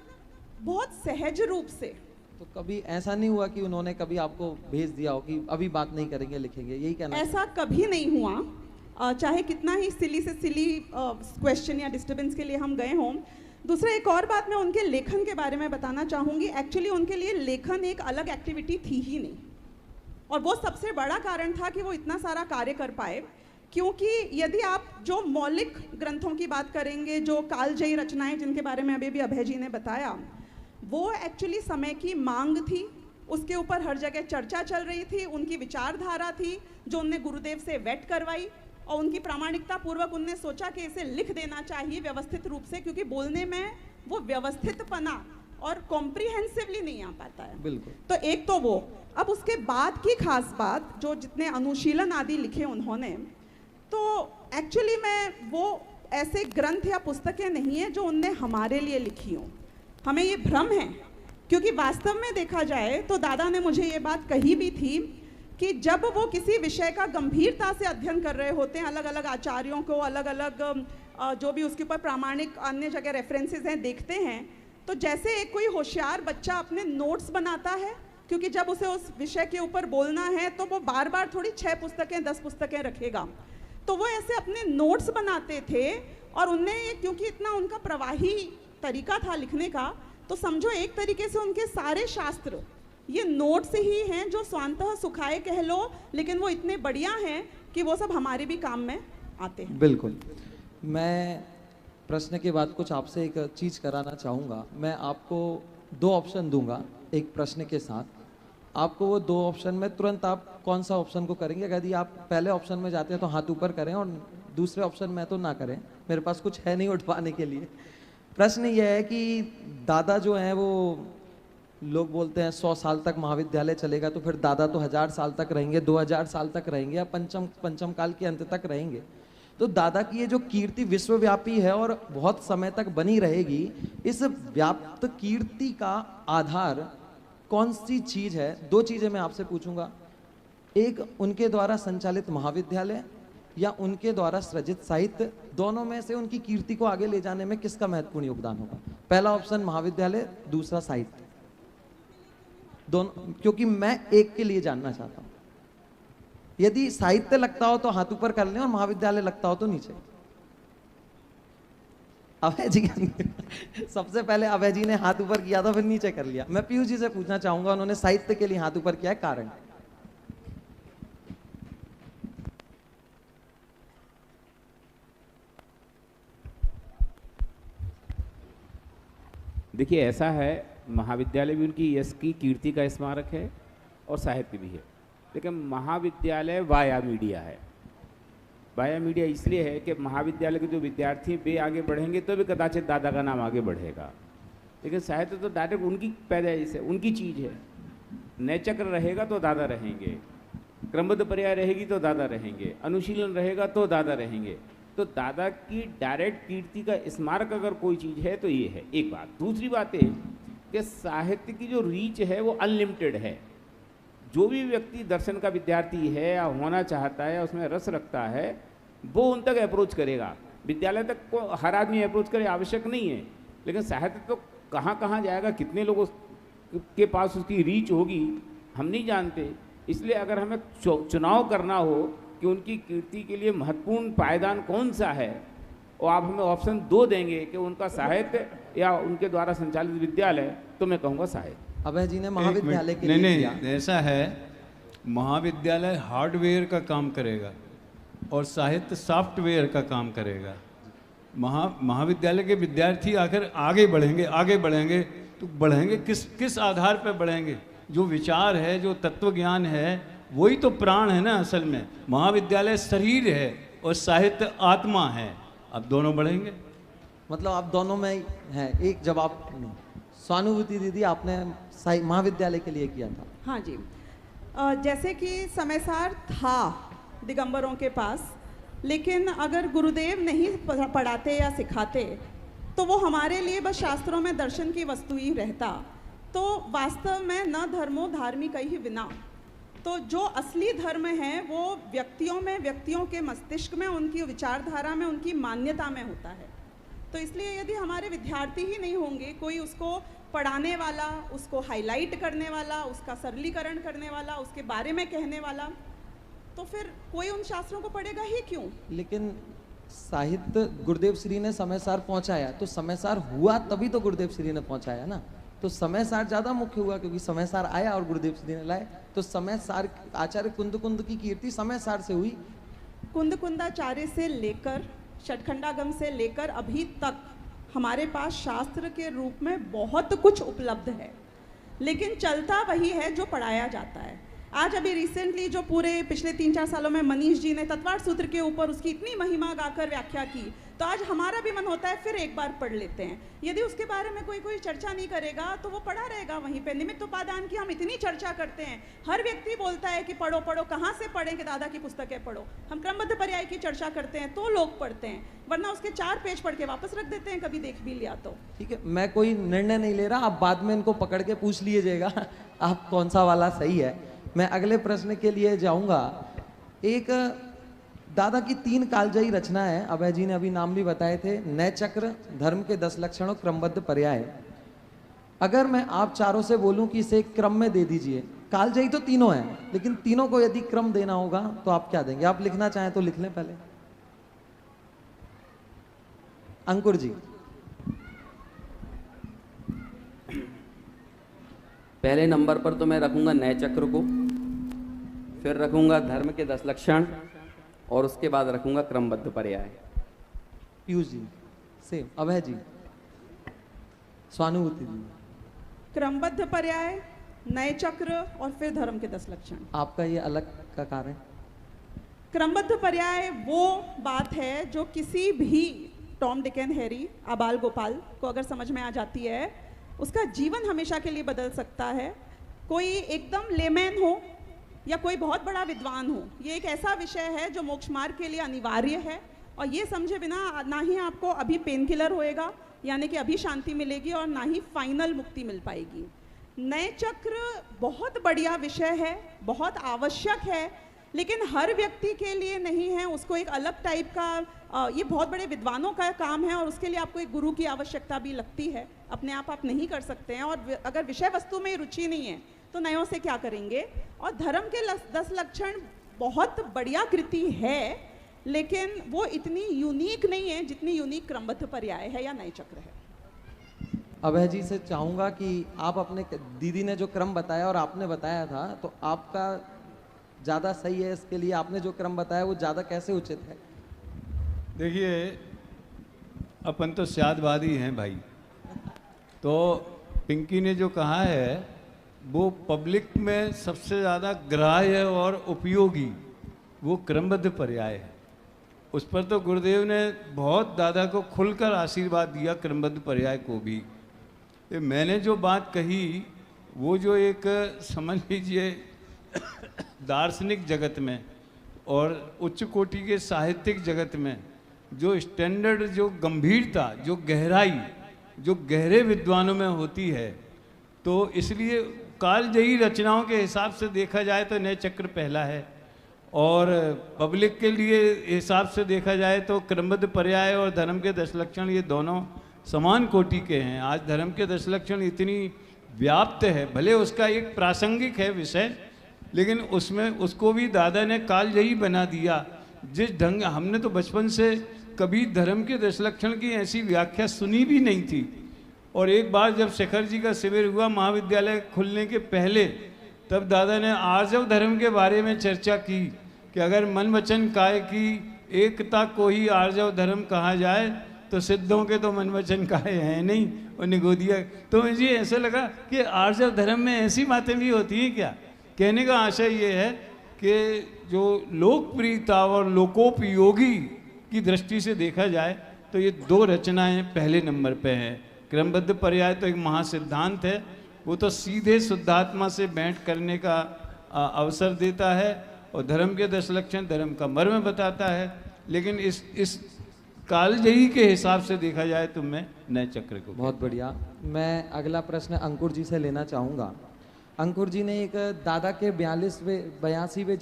बहुत सहज रूप से। तो कभी ऐसा नहीं हुआ कि उन्होंने कभी आपको भेज दिया हो कि अभी बात नहीं करेंगे, लिखेंगे, यही कहना? ऐसा कभी नहीं हुआ, चाहे कितना ही सिली से सिली क्वेश्चन या डिस्टर्बेंस के लिए हम गए हों। दूसरा, एक और बात मैं उनके लेखन के बारे में बताना चाहूँगी। एक्चुअली उनके लिए लेखन एक अलग एक्टिविटी थी ही नहीं, और वो सबसे बड़ा कारण था कि वो इतना सारा कार्य कर पाए। क्योंकि यदि आप जो मौलिक ग्रंथों की बात करेंगे, जो कालजयी रचनाएं जिनके बारे में अभी भी अभय जी ने बताया, वो एक्चुअली समय की मांग थी, उसके ऊपर हर जगह चर्चा चल रही थी। उनकी विचारधारा थी जो उनने गुरुदेव से वेट करवाई, और उनकी प्रामाणिकता पूर्वक उनने सोचा कि इसे लिख देना चाहिए व्यवस्थित रूप से, क्योंकि बोलने में वो व्यवस्थितपना और कॉम्प्रिहेंसिवली नहीं आ पाता है। बिल्कुल। तो एक तो वो। अब उसके बाद की खास बात, जो जितने अनुशीलन आदि लिखे उन्होंने, तो एक्चुअली में वो ऐसे ग्रंथ या पुस्तकें नहीं है जो उनने हमारे लिए लिखी हों। हमें ये भ्रम है, क्योंकि वास्तव में देखा जाए तो दादा ने मुझे ये बात कही भी थी कि जब वो किसी विषय का गंभीरता से अध्ययन कर रहे होते हैं, अलग अलग आचार्यों को, अलग अलग जो भी उसके ऊपर प्रामाणिक अन्य जगह रेफरेंसेस हैं देखते हैं, तो जैसे एक कोई होशियार बच्चा अपने नोट्स बनाता है, क्योंकि जब उसे उस विषय के ऊपर बोलना है तो वो बार बार थोड़ी 6 पुस्तकें 10 पुस्तकें रखेगा, तो वो ऐसे अपने नोट्स बनाते थे। और उनने, क्योंकि इतना उनका प्रवाही तरीका था लिखने का, तो समझो एक तरीके से उनके सारे शास्त्र ये नोट्स ही हैं, जो स्वांतः सुखाए कह लो, लेकिन वो इतने बढ़िया हैं कि वो सब हमारे भी काम में आते हैं। बिल्कुल। मैं प्रश्न के बाद कुछ आपसे एक चीज़ कराना चाहूँगा। मैं आपको 2 ऑप्शन दूंगा एक प्रश्न के साथ, आपको वो 2 ऑप्शन में तुरंत आप कौन सा ऑप्शन को करेंगे। यदि आप पहले ऑप्शन में जाते हैं तो हाथ ऊपर करें, और दूसरे ऑप्शन में तो ना करें, मेरे पास कुछ है नहीं उठवाने के लिए। प्रश्न ये है कि दादा जो हैं वो लोग बोलते हैं 100 साल तक महाविद्यालय चलेगा, तो फिर दादा तो 1000 साल तक रहेंगे, 2000 साल तक रहेंगे, या पंचम काल के अंत तक रहेंगे। तो दादा की ये जो कीर्ति विश्वव्यापी है और बहुत समय तक बनी रहेगी, इस व्याप्त कीर्ति का आधार कौन सी चीज है? 2 चीजें मैं आपसे पूछूंगा, एक उनके द्वारा संचालित महाविद्यालय या उनके द्वारा सृजित साहित्य, दोनों में से उनकी कीर्ति को आगे ले जाने में किसका महत्वपूर्ण योगदान होगा? पहला ऑप्शन महाविद्यालय, दूसरा साहित्य। दोनों, क्योंकि मैं एक के लिए जानना चाहता हूं। यदि साहित्य लगता हो तो हाथ ऊपर कर लें और महाविद्यालय लगता हो तो नीचे। अभय जी सबसे पहले अभय जी ने हाथ ऊपर किया था, फिर नीचे कर लिया। मैं पीयूष जी से पूछना चाहूंगा, उन्होंने साहित्य के लिए हाथ ऊपर किया है, कारण? देखिए, ऐसा है, महाविद्यालय भी उनकी यश की कीर्ति का स्मारक है और साहित्य भी है, लेकिन महाविद्यालय वाया मीडिया है। वाया मीडिया इसलिए है कि महाविद्यालय के जो विद्यार्थी वे आगे बढ़ेंगे तो भी कदाचित दादा का नाम आगे बढ़ेगा, लेकिन साहित्य तो डायरेक्ट उनकी पैदाइश है, उनकी चीज़ है। नए चक्र रहेगा तो दादा रहेंगे, क्रमबद्ध पर्याय रहेगी तो दादा रहेंगे, अनुशीलन रहेगा तो दादा रहेंगे। तो दादा की डायरेक्ट कीर्ति का स्मारक अगर कोई चीज़ है तो ये है, एक बात। दूसरी बात है कि साहित्य की जो रीच है वो अनलिमिटेड है। जो भी व्यक्ति दर्शन का विद्यार्थी है या होना चाहता है या उसमें रस रखता है, वो उन तक अप्रोच करेगा। विद्यालय तक को हर आदमी अप्रोच करे आवश्यक नहीं है, लेकिन साहित्य तो कहाँ कहाँ जाएगा, कितने लोगों के पास उसकी रीच होगी, हम नहीं जानते। इसलिए अगर हमें चुनाव करना हो कि उनकी कीर्ति के लिए महत्वपूर्ण पायदान कौन सा है, और आप हमें ऑप्शन 2 देंगे कि उनका साहित्य या उनके द्वारा संचालित विद्यालय, तो मैं कहूँगा साहित्य। अभय जी ने महाविद्यालय के लिए किया। नहीं, ऐसा है, महाविद्यालय हार्डवेयर का काम करेगा और साहित्य सॉफ्टवेयर का काम करेगा। महाविद्यालय के विद्यार्थी आकर आगे बढ़ेंगे तो बढ़ेंगे किस आधार पर बढ़ेंगे? जो विचार है, जो तत्व ज्ञान है, वही तो प्राण है ना असल में। महाविद्यालय शरीर है और साहित्य आत्मा है। अब दोनों बढ़ेंगे। मतलब आप दोनों में है। एक जवाब नहीं। स्वानुभूति दीदी, आपने महाविद्यालय के लिए किया था। हाँ जी, जैसे कि समयसार था दिगंबरों के पास, लेकिन अगर गुरुदेव नहीं पढ़ाते या सिखाते तो वो हमारे लिए बस शास्त्रों में दर्शन की वस्तु ही रहता। तो वास्तव में न धर्मो धार्मिक ही विना, तो जो असली धर्म है वो व्यक्तियों में, व्यक्तियों के मस्तिष्क में, उनकी विचारधारा में, उनकी मान्यता में होता है। तो इसलिए यदि हमारे विद्यार्थी ही नहीं होंगे, कोई उसको पढ़ाने वाला, उसको हाईलाइट करने वाला, उसका सरलीकरण करने वाला, उसके बारे में कहने वाला, तो फिर कोई उन शास्त्रों को पढ़ेगा ही क्यों? लेकिन साहित्य गुरुदेव श्री ने समयसार पहुंचाया, तो समयसार हुआ तभी तो गुरुदेव श्री ने पहुंचाया ना। तो समयसार ज्यादा मुख्य हुआ, क्योंकि समयसार आया और गुरुदेव श्री ने लाए। तो समयसार, आचार्य कुंद की कीर्ति समयसार से हुई। कुंदाचार्य से लेकर, षटखंडागम से लेकर अभी तक हमारे पास शास्त्र के रूप में बहुत कुछ उपलब्ध है, लेकिन चलता वही है जो पढ़ाया जाता है। आज अभी रिसेंटली जो पूरे पिछले 3-4 सालों में मनीष जी ने तत्वार्थ सूत्र के ऊपर उसकी इतनी महिमा गाकर व्याख्या की, तो आज हमारा भी मन होता है फिर एक बार पढ़ लेते हैं। यदि उसके बारे में कोई चर्चा नहीं करेगा तो वो पढ़ा रहेगा वहीं पे। निमित्त उपादान की हम इतनी चर्चा करते हैं, हर व्यक्ति बोलता है कि पढ़ो पढ़ो, कहाँ से पढ़ें कि दादा की पुस्तकें पढ़ो। हम क्रमबद्ध पर्याय की चर्चा करते हैं तो लोग पढ़ते हैं, वरना उसके 4 पेज पढ़ के वापस रख देते हैं, कभी देख भी लिया तो। ठीक है, मैं कोई निर्णय नहीं ले रहा, आप बाद में इनको पकड़ के पूछ लीजिएगा आप कौन सा वाला सही है। मैं अगले प्रश्न के लिए जाऊंगा। एक दादा की 3 कालजयी रचना है, अभय जी ने अभी नाम भी बताए थे, नए चक्र, धर्म के 10 लक्षणों, क्रमबद्ध पर्याय। अगर मैं आप चारों से बोलूं कि इसे एक क्रम में दे दीजिए, कालजयी तो तीनों हैं, लेकिन तीनों को यदि क्रम देना होगा तो आप क्या देंगे? आप लिखना चाहें तो लिख लें पहले। अंकुर जी। पहले नंबर पर तो मैं रखूंगा नए चक्र को, फिर रखूंगा धर्म के 10 लक्षण, और उसके बाद रखूंगा क्रमबद्ध पर्याय। पीयूष जी सेम। अभय जी। स्वानुभूति जी। क्रमबद्ध पर्याय, नए चक्र और फिर धर्म के 10 लक्षण। आपका ये अलग का कारण? क्रमबद्ध पर्याय वो बात है जो किसी भी टॉम डिक एंड हैरी, आबाल गोपाल को अगर समझ में आ जाती है उसका जीवन हमेशा के लिए बदल सकता है। कोई एकदम लेमैन हो या कोई बहुत बड़ा विद्वान हो, ये एक ऐसा विषय है जो मोक्ष मार्ग के लिए अनिवार्य है, और ये समझे बिना ना ही आपको अभी पेन किलर होएगा, यानी कि अभी शांति मिलेगी, और ना ही फाइनल मुक्ति मिल पाएगी। नए चक्र बहुत बढ़िया विषय है, बहुत आवश्यक है, लेकिन हर व्यक्ति के लिए नहीं है। उसको एक अलग टाइप का, ये बहुत बड़े विद्वानों का काम है, और उसके लिए आपको एक गुरु की आवश्यकता भी लगती है। अपने आप नहीं कर सकते हैं, और अगर विषय वस्तु में रुचि नहीं है तो नयों से क्या करेंगे। और धर्म के 10 लक्षण बहुत बढ़िया कृति है, लेकिन वो इतनी यूनिक नहीं है जितनी यूनिक क्रमबद्ध पर्याय है या नए चक्र है। अभय जी से चाहूंगा कि आप अपने, दीदी ने जो क्रम बताया और आपने बताया था, तो आपका ज़्यादा सही है, इसके लिए आपने जो क्रम बताया वो ज़्यादा कैसे उचित है? देखिए, अपन तो स्यादवादी हैं भाई, तो पिंकी ने जो कहा है वो पब्लिक में सबसे ज़्यादा ग्राह्य और उपयोगी वो क्रमबद्ध पर्याय है। उस पर तो गुरुदेव ने बहुत दादा को खुलकर आशीर्वाद दिया, क्रमबद्ध पर्याय को भी। ये मैंने जो बात कही वो जो एक समझ लीजिए दार्शनिक जगत में और उच्च कोटि के साहित्यिक जगत में जो स्टैंडर्ड, जो गंभीरता, जो गहराई, जो गहरे विद्वानों में होती है, तो इसलिए कालजयी रचनाओं के हिसाब से देखा जाए तो नए चक्र पहला है, और पब्लिक के लिए हिसाब से देखा जाए तो क्रमबद्ध पर्याय और धर्म के 10 लक्षण ये दोनों समान कोटि के हैं। आज धर्म के 10 लक्षण इतनी व्याप्त है, भले उसका एक प्रासंगिक है विषय, लेकिन उसमें उसको भी दादा ने कालजयी बना दिया। जिस ढंग, हमने तो बचपन से कभी धर्म के 10 लक्षण की ऐसी व्याख्या सुनी भी नहीं थी, और एक बार जब शेखर जी का शिविर हुआ महाविद्यालय खुलने के पहले, तब दादा ने आर्जव धर्म के बारे में चर्चा की कि अगर मन वचन काय की एकता को ही आर्जव धर्म कहा जाए तो सिद्धों के तो मन वचन काय हैं नहीं, और निगोदिया। तो मुझे ऐसा लगा कि आर्जव धर्म में ऐसी बातें भी होती हैं क्या। कहने का आशय ये है कि जो लोकप्रियता और लोकोपयोगी की दृष्टि से देखा जाए तो ये 2 रचनाएं पहले नंबर पे हैं। क्रमबद्ध पर्याय तो एक महासिद्धांत है, वो तो सीधे शुद्धात्मा से भेंट करने का अवसर देता है, और धर्म के 10 लक्षण धर्म का मर्म बताता है। लेकिन इस कालजयी के हिसाब से देखा जाए तो मैं नए चक्र को। बहुत बढ़िया। मैं अगला प्रश्न अंकुर जी से लेना चाहूँगा। अंकुर जी ने एक दादा के 82वें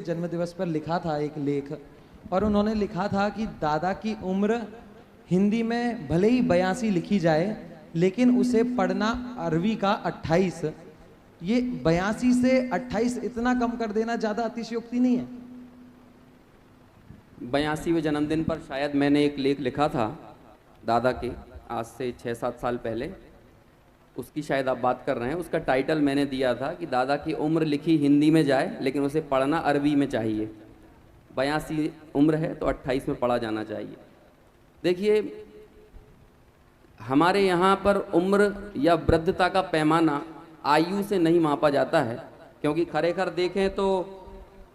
जन्म दिवस पर लिखा था एक लेख, और उन्होंने लिखा था कि दादा की उम्र हिंदी में भले ही 82 लिखी जाए, लेकिन उसे पढ़ना अरबी का 28। ये 82 से 28 इतना कम कर देना ज़्यादा अतिशयोक्ति नहीं है? 82वें जन्मदिन पर शायद मैंने एक लेख लिखा था दादा के, आज से 6-7 साल पहले, उसकी शायद आप बात कर रहे हैं। उसका टाइटल मैंने दिया था कि दादा की उम्र लिखी हिंदी में जाए, लेकिन उसे पढ़ना अरबी में चाहिए। 82 उम्र है तो 28 में पढ़ा जाना चाहिए। देखिए, हमारे यहाँ पर उम्र या वृद्धता का पैमाना आयु से नहीं मापा जाता है, क्योंकि खरेखर देखें तो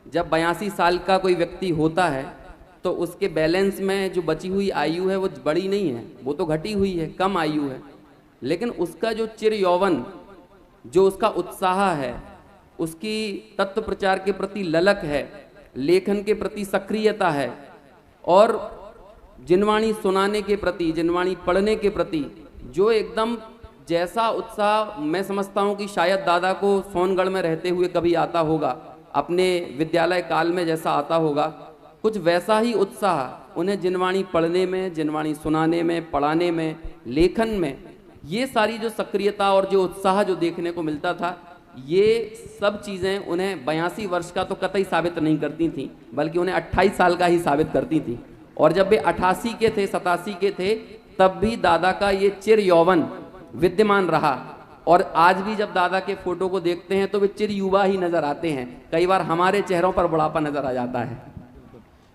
जब 82 साल का कोई व्यक्ति होता है तो उसके बैलेंस में जो बची हुई आयु है वो बड़ी नहीं है, वो तो घटी हुई है, कम आयु है। लेकिन उसका जो चिर यौवन, जो उसका उत्साह है, उसकी तत्व प्रचार के प्रति ललक है, लेखन के प्रति सक्रियता है, और जिनवाणी सुनाने के प्रति, जिनवाणी पढ़ने के प्रति जो एकदम जैसा उत्साह मैं समझता हूँ कि शायद दादा को सोनगढ़ में रहते हुए कभी आता होगा, अपने विद्यालय काल में जैसा आता होगा, कुछ वैसा ही उत्साह उन्हें जिनवाणी पढ़ने में, जिनवाणी सुनाने में, पढ़ाने में, लेखन में, ये सारी जो सक्रियता और जो उत्साह जो देखने को मिलता था, ये सब चीज़ें उन्हें 82 वर्ष का तो कतई साबित नहीं करती थी, बल्कि उन्हें 28 साल का ही साबित करती थी। और जब वे 88 के थे, 87 के थे, तब भी दादा का ये चिर यौवन विद्यमान रहा। और आज भी जब दादा के फोटो को देखते हैं तो वे चिर युवा ही नजर आते हैं। कई बार हमारे चेहरों पर बुढ़ापा नजर आ जाता है।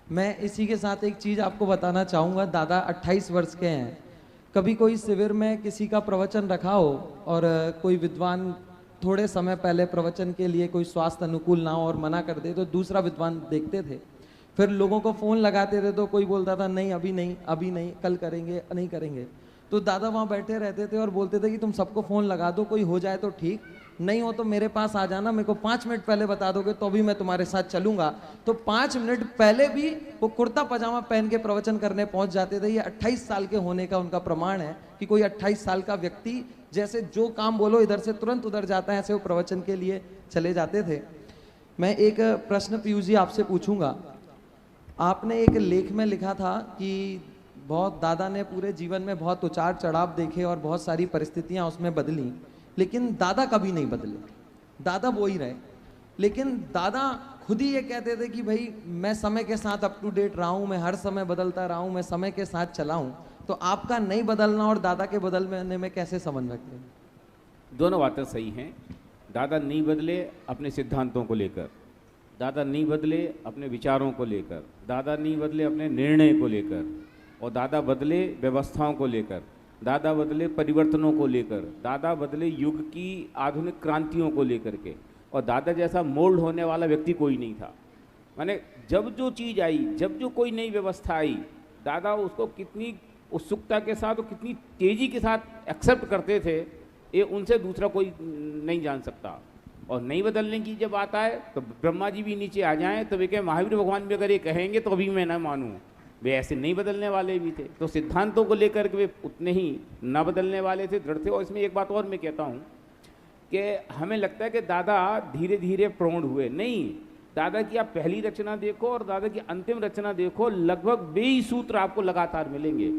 मैं इसी के साथ एक चीज़ आपको बताना चाहूँगा। दादा 28 वर्ष के हैं। कभी कोई शिविर में किसी का प्रवचन रखा हो और कोई विद्वान थोड़े समय पहले प्रवचन के लिए कोई स्वास्थ्य अनुकूल ना हो और मना कर दे, तो दूसरा विद्वान देखते थे, फिर लोगों को फ़ोन लगाते थे, तो कोई बोलता था नहीं अभी नहीं, अभी नहीं, कल करेंगे, नहीं करेंगे। तो दादा वहाँ बैठे रहते थे और बोलते थे कि तुम सबको फ़ोन लगा दो, कोई हो जाए तो ठीक, नहीं हो तो मेरे पास आ जाना, मेरे को 5 मिनट पहले बता दोगे तो भी मैं तुम्हारे साथ चलूंगा। तो 5 मिनट पहले भी वो कुर्ता पजामा पहन के प्रवचन करने पहुंच जाते थे। ये 28 साल के होने का उनका प्रमाण है कि कोई 28 साल का व्यक्ति जैसे जो काम बोलो इधर से तुरंत उधर जाता है, ऐसे वो प्रवचन के लिए चले जाते थे। मैं एक प्रश्न पीयूष जी आपसे पूछूंगा। आपने एक लेख में लिखा था कि बहुत दादा ने पूरे जीवन में बहुत उतार चढ़ाव देखे और बहुत सारी परिस्थितियां उसमें बदली, लेकिन दादा कभी नहीं बदले, दादा वो ही रहे। लेकिन दादा खुद ही ये कहते थे कि भाई मैं समय के साथ अप टू डेट रहा हूँ, मैं हर समय बदलता रहा हूँ, मैं समय के साथ चला हूँ। तो आपका नहीं बदलना और दादा के बदलने में कैसे संबंध रखते हैं? दोनों बातें सही हैं। दादा नहीं बदले अपने सिद्धांतों को लेकर, दादा नहीं बदले अपने विचारों को लेकर, दादा नहीं बदले अपने निर्णय को लेकर, और दादा बदले व्यवस्थाओं को लेकर, दादा बदले परिवर्तनों को लेकर, दादा बदले युग की आधुनिक क्रांतियों को लेकर के। और दादा जैसा मोल्ड होने वाला व्यक्ति कोई नहीं था। माने जब जो चीज़ आई, जब जो कोई नई व्यवस्था आई, दादा उसको कितनी उत्सुकता के साथ और कितनी तेज़ी के साथ एक्सेप्ट करते थे, ये उनसे दूसरा कोई नहीं जान सकता। और नहीं बदलने की जब आता है तो ब्रह्मा जी भी नीचे आ जाएं तो वे कहें महावीर भगवान भी अगर ये कहेंगे तो अभी मैं ना मानूँ। वे ऐसे नहीं बदलने वाले भी थे। तो सिद्धांतों को लेकर के वे उतने ही ना बदलने वाले थे, दृढ़ थे। और इसमें एक बात और मैं कहता हूँ कि हमें लगता है कि दादा धीरे धीरे प्रौढ़ हुए, नहीं। दादा की आप पहली रचना देखो और दादा की अंतिम रचना देखो, लगभग 20 सूत्र आपको लगातार मिलेंगे।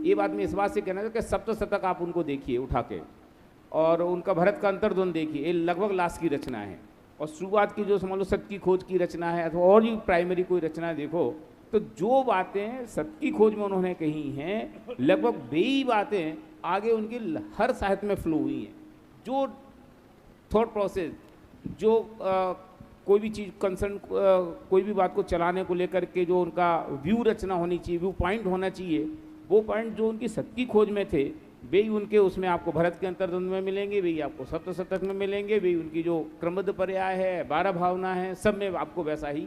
ये बात मैं इस बात से कहना चाहता कि सप्तशतक आप उनको देखिए उठा के, और उनका भरत का अंतर्द्वंद देखिए, ये लगभग लास्ट की रचना है। और शुरुआत की जो समझ लो सत्य की खोज की रचना है, अथवा और भी प्राइमरी कोई रचना देखो, तो जो बातें सत्य की खोज में उन्होंने कही हैं, लगभग वही बातें आगे उनकी हर साहित्य में फ्लो हुई हैं। जो थॉट प्रोसेस, जो कोई भी चीज़ कंसर्न, कोई भी बात को चलाने को लेकर के जो उनका व्यू रचना होनी चाहिए, व्यू पॉइंट होना चाहिए, वो पॉइंट जो उनकी सत्य की खोज में थे, वे उनके उसमें आपको भरत के अंतर्द्वंद में मिलेंगे, वे आपको सप्तशतक में मिलेंगे, वे उनकी जो क्रमबद्ध पर्याय है, 12 भावना है, सब में आपको वैसा ही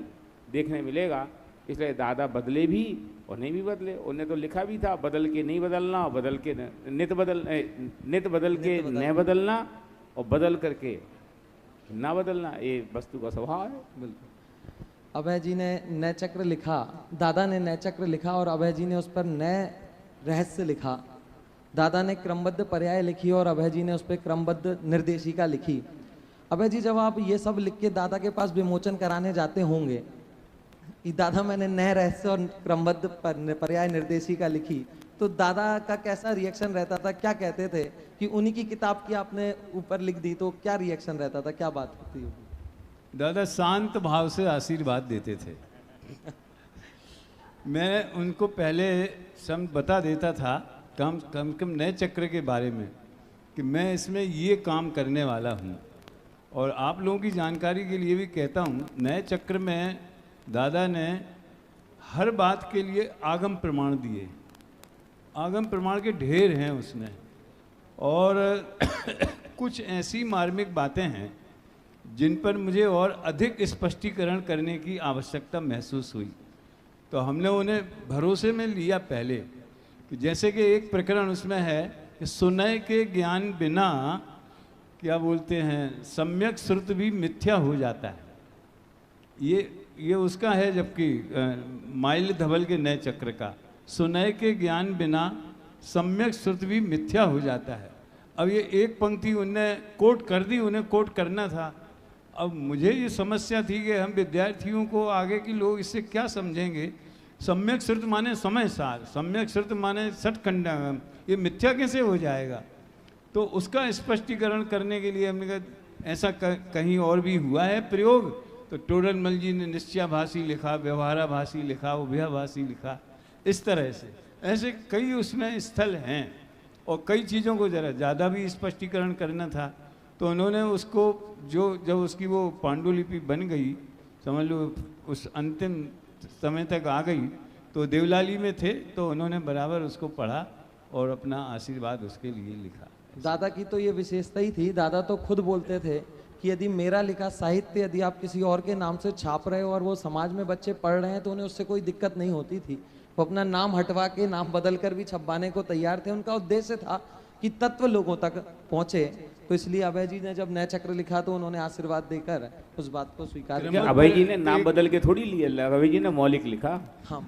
देखने मिलेगा। इसलिए दादा बदले भी और नहीं भी बदले। उन्हें तो लिखा भी था, बदल के नहीं बदलना, बदल के नित बदल के न बदलना, और बदल करके ना बदलना, ये वस्तु का स्वभाव है। बिल्कुल। अभय जी ने नए चक्र लिखा, दादा ने नए चक्र लिखा और अभय जी ने उस पर नए रहस्य लिखा। दादा ने क्रमबद्ध पर्याय लिखी और अभय जी ने उस पर क्रमबद्ध निर्देशिका लिखी। अभय जी, जब आप ये सब लिख के दादा के पास विमोचन कराने जाते होंगे कि दादा मैंने नए रहस्य और क्रमबद्ध पर्याय निर्देशिका लिखी, तो दादा का कैसा रिएक्शन रहता था? क्या कहते थे कि उन्हीं की किताब की आपने ऊपर लिख दी, तो क्या रिएक्शन रहता था, क्या बात होती होगी? दादा शांत भाव से आशीर्वाद देते थे। मैं उनको पहले सब बता देता था कम नए चक्र के बारे में कि मैं इसमें ये काम करने वाला हूँ। और आप लोगों की जानकारी के लिए भी कहता हूँ, नए चक्र में दादा ने हर बात के लिए आगम प्रमाण दिए। आगम प्रमाण के ढेर हैं उसमें, और कुछ ऐसी मार्मिक बातें हैं जिन पर मुझे और अधिक स्पष्टीकरण करने की आवश्यकता महसूस हुई। तो हमने उन्हें भरोसे में लिया पहले, जैसे कि एक प्रकरण उसमें है कि सुनय के ज्ञान बिना क्या बोलते हैं, सम्यक श्रुत भी मिथ्या हो जाता है। ये उसका है, जबकि माइल धवल के नए चक्र का सुनय के ज्ञान बिना सम्यक श्रुत भी मिथ्या हो जाता है। अब ये एक पंक्ति उनने कोट कर दी, उन्हें कोट करना था। अब मुझे ये समस्या थी कि हम विद्यार्थियों को, आगे के लोग इससे क्या समझेंगे। सम्यक श्रुत माने समय सार, सम्यक श्रुत माने सटखंडा, ये मिथ्या कैसे हो जाएगा? तो उसका स्पष्टीकरण करने के लिए हमने कहा ऐसा कहीं और भी हुआ है प्रयोग। तो टोडरमल जी ने निश्चयाभासी लिखा, व्यवहाराभासी लिखा, उभयाभासी लिखा, इस तरह से ऐसे कई उसमें स्थल हैं। और कई चीज़ों को ज़रा ज़्यादा भी स्पष्टीकरण करना था, तो उन्होंने उसको जब उसकी वो पांडुलिपि बन गई, समझ लो उस अंतिम समय तक आ गई, तो देवलाली में थे, तो उन्होंने बराबर उसको पढ़ा और अपना आशीर्वाद उसके लिए लिखा। दादा की तो ये विशेषता ही थी, दादा तो खुद बोलते थे कि यदि मेरा लिखा साहित्य यदि आप किसी और के नाम से छाप रहे हो और वो समाज में बच्चे पढ़ रहे हैं तो उन्हें उससे कोई दिक्कत नहीं होती थी। वो अपना नाम हटवा के नाम बदल कर भी छपवाने को तैयार थे। उनका उद्देश्य था कि तत्व लोगों तक पहुंचे। तो इसलिए अभय जी ने जब नए चक्र लिखा तो उन्होंने आशीर्वाद देकर उस बात को स्वीकार किया। अभय जी ने नाम बदल के थोड़ी लिया, अभय जी ने मौलिक लिखा। हाँ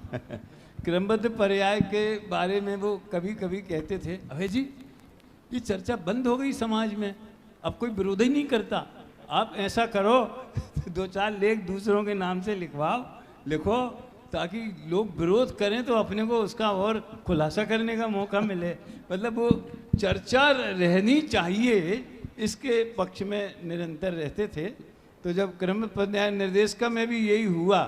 क्रमबद्ध पर्याय के बारे में वो कभी कभी कहते थे, अभय जी ये चर्चा बंद हो गई समाज में, अब कोई विरोध ही नहीं करता, आप ऐसा करो 2-4 लेख दूसरों के नाम से लिखो ताकि लोग विरोध करें तो अपने को उसका और खुलासा करने का मौका मिले। मतलब वो चर्चा रहनी चाहिए इसके पक्ष में निरंतर रहते थे। तो जब क्रमबद्ध पर्याय निर्देशिका में भी यही हुआ,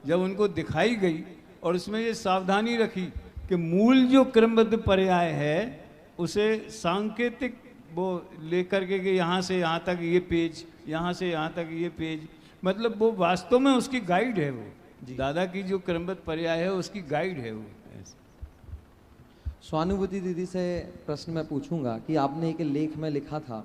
जब उनको दिखाई गई और उसमें ये सावधानी रखी कि मूल जो क्रमबद्ध पर्याय है उसे सांकेतिक वो लेकर के कि यहाँ से यहाँ तक ये पेज, यहाँ से यहाँ तक ये पेज, मतलब वो वास्तव में उसकी गाइड है। वो दादा की जो क्रमबद्ध पर्याय है उसकी गाइड है वो। स्वानुभूति दीदी से प्रश्न मैं पूछूंगा कि आपने एक लेख में लिखा था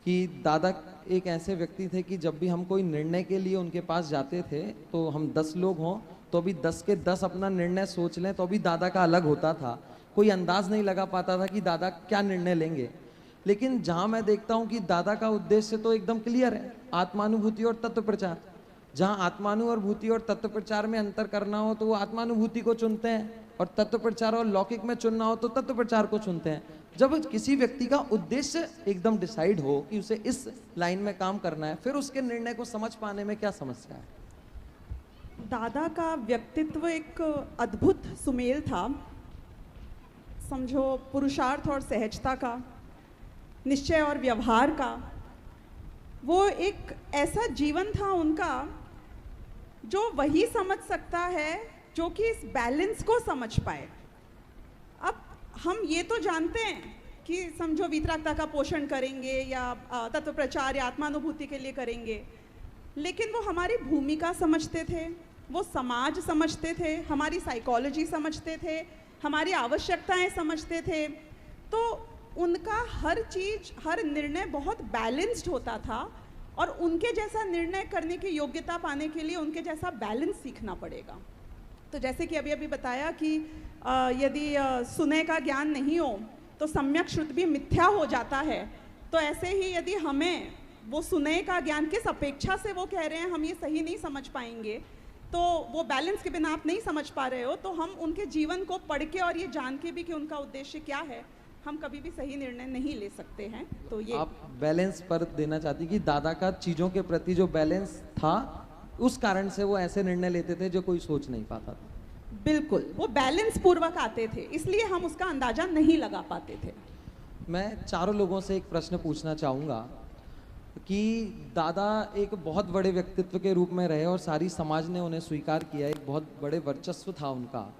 कि दादा एक ऐसे व्यक्ति थे कि जब भी हम कोई निर्णय के लिए उनके पास जाते थे तो हम 10 लोग हों तो भी 10 के 10 अपना निर्णय सोच लें तो भी दादा का अलग होता था। कोई अंदाज नहीं लगा पाता था कि दादा क्या निर्णय लेंगे। लेकिन जहाँ मैं देखता हूँ कि दादा का उद्देश्य तो एकदम क्लियर है, आत्मानुभूति और तत्व प्रचार। जहाँ आत्मानुभूति और तत्व प्रचार में अंतर करना हो तो वो आत्मानुभूति को चुनते हैं और तत्व प्रचार और लौकिक में चुनना हो तो तत्व प्रचार को चुनते हैं। जब किसी व्यक्ति का उद्देश्य एकदम डिसाइड हो कि उसे इस लाइन में काम करना है, फिर उसके निर्णय को समझ पाने में क्या समस्या है? दादा का व्यक्तित्व एक अद्भुत सुमेल था, समझो पुरुषार्थ और सहजता का, निश्चय और व्यवहार का। वो एक ऐसा जीवन था उनका जो वही समझ सकता है जो कि इस बैलेंस को समझ पाए। अब हम ये तो जानते हैं कि समझो वीतरागता का पोषण करेंगे या तत्व प्रचार या आत्मानुभूति के लिए करेंगे, लेकिन वो हमारी भूमिका समझते थे, वो समाज समझते थे, हमारी साइकोलॉजी समझते थे, हमारी आवश्यकताएं समझते थे। तो उनका हर चीज, हर निर्णय बहुत बैलेंस्ड होता था और उनके जैसा निर्णय करने की योग्यता पाने के लिए उनके जैसा बैलेंस सीखना पड़ेगा। तो जैसे कि अभी बताया कि यदि सुने का ज्ञान नहीं हो तो सम्यक श्रुति भी मिथ्या हो जाता है। तो ऐसे ही यदि हमें वो सुने का ज्ञान किस अपेक्षा से वो कह रहे हैं हम ये सही नहीं समझ पाएंगे, तो वो बैलेंस के बिना आप नहीं समझ पा रहे हो, तो हम उनके जीवन को पढ़ के और ये जान के भी कि उनका उद्देश्य क्या है, हम कभी भी सही निर्णय नहीं ले सकते हैं। तो ये आप बैलेंस पर देना चाहती कि दादा का चीजों के प्रति जो बैलेंस था उस कारण से वो ऐसे निर्णय लेते थे जो कोई सोच नहीं पाता था। बिल्कुल, वो बैलेंस पूर्वक आते थे, इसलिए हम उसका अंदाजा नहीं लगा पाते थे। मैं चारों लोगों से एक प्रश्न पूछना चाहूँगा कि दादा एक बहुत बड़े व्यक्तित्व के रूप में रहे और सारी समाज ने उन्हें स्वीकार किया, एक बहुत बड़े वर्चस्व था उनका।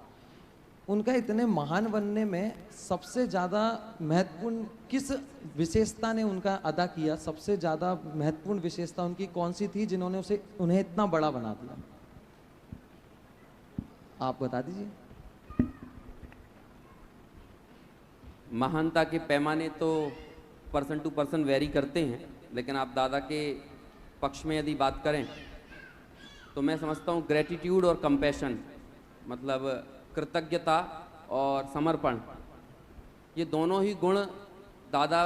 उनका इतने महान बनने में सबसे ज़्यादा महत्वपूर्ण किस विशेषता ने उनका अदा किया? सबसे ज़्यादा महत्वपूर्ण विशेषता उनकी कौन सी थी जिन्होंने उन्हें इतना बड़ा बना दिया? आप बता दीजिए। महानता के पैमाने तो पर्सन टू पर्सन वेरी करते हैं, लेकिन आप दादा के पक्ष में यदि बात करें तो मैं समझता हूँ ग्रेटिट्यूड और कंपैशन, मतलब कृतज्ञता और समर्पण, ये दोनों ही गुण दादा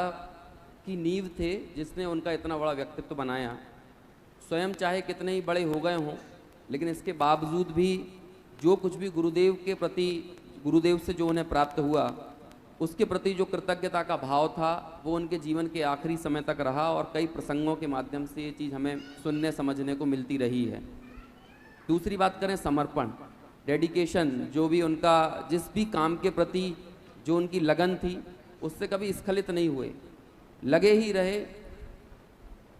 की नींव थे जिसने उनका इतना बड़ा व्यक्तित्व बनाया। स्वयं चाहे कितने ही बड़े हो गए हों, लेकिन इसके बावजूद भी जो कुछ भी गुरुदेव के प्रति, गुरुदेव से जो उन्हें प्राप्त हुआ, उसके प्रति जो कृतज्ञता का भाव था वो उनके जीवन के आखिरी समय तक रहा और कई प्रसंगों के माध्यम से ये चीज़ हमें सुनने समझने को मिलती रही है। दूसरी बात करें समर्पण, डेडिकेशन, जो भी उनका जिस भी काम के प्रति जो उनकी लगन थी उससे कभी स्खलित नहीं हुए, लगे ही रहे।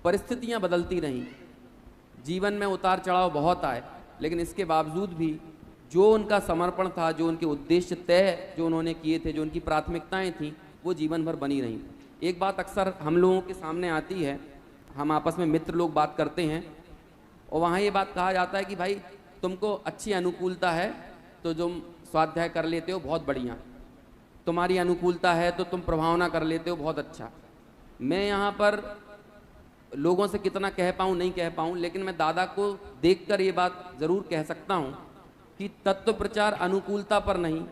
परिस्थितियां बदलती रहीं, जीवन में उतार चढ़ाव बहुत आए, लेकिन इसके बावजूद भी जो उनका समर्पण था, जो उनके उद्देश्य तय जो उन्होंने किए थे, जो उनकी प्राथमिकताएं थीं, वो जीवन भर बनी रहीं। एक बात अक्सर हम लोगों के सामने आती है, हम आपस में मित्र लोग बात करते हैं और वहाँ ये बात कहा जाता है कि भाई तुमको अच्छी अनुकूलता है तो तुम स्वाध्याय कर लेते हो, बहुत बढ़िया, तुम्हारी अनुकूलता है तो तुम प्रभावना कर लेते हो, बहुत अच्छा। मैं यहाँ पर लोगों से कितना कह पाऊँ नहीं कह पाऊँ, लेकिन मैं दादा को देखकर ये बात ज़रूर कह सकता हूँ कि तत्व प्रचार अनुकूलता पर नहीं,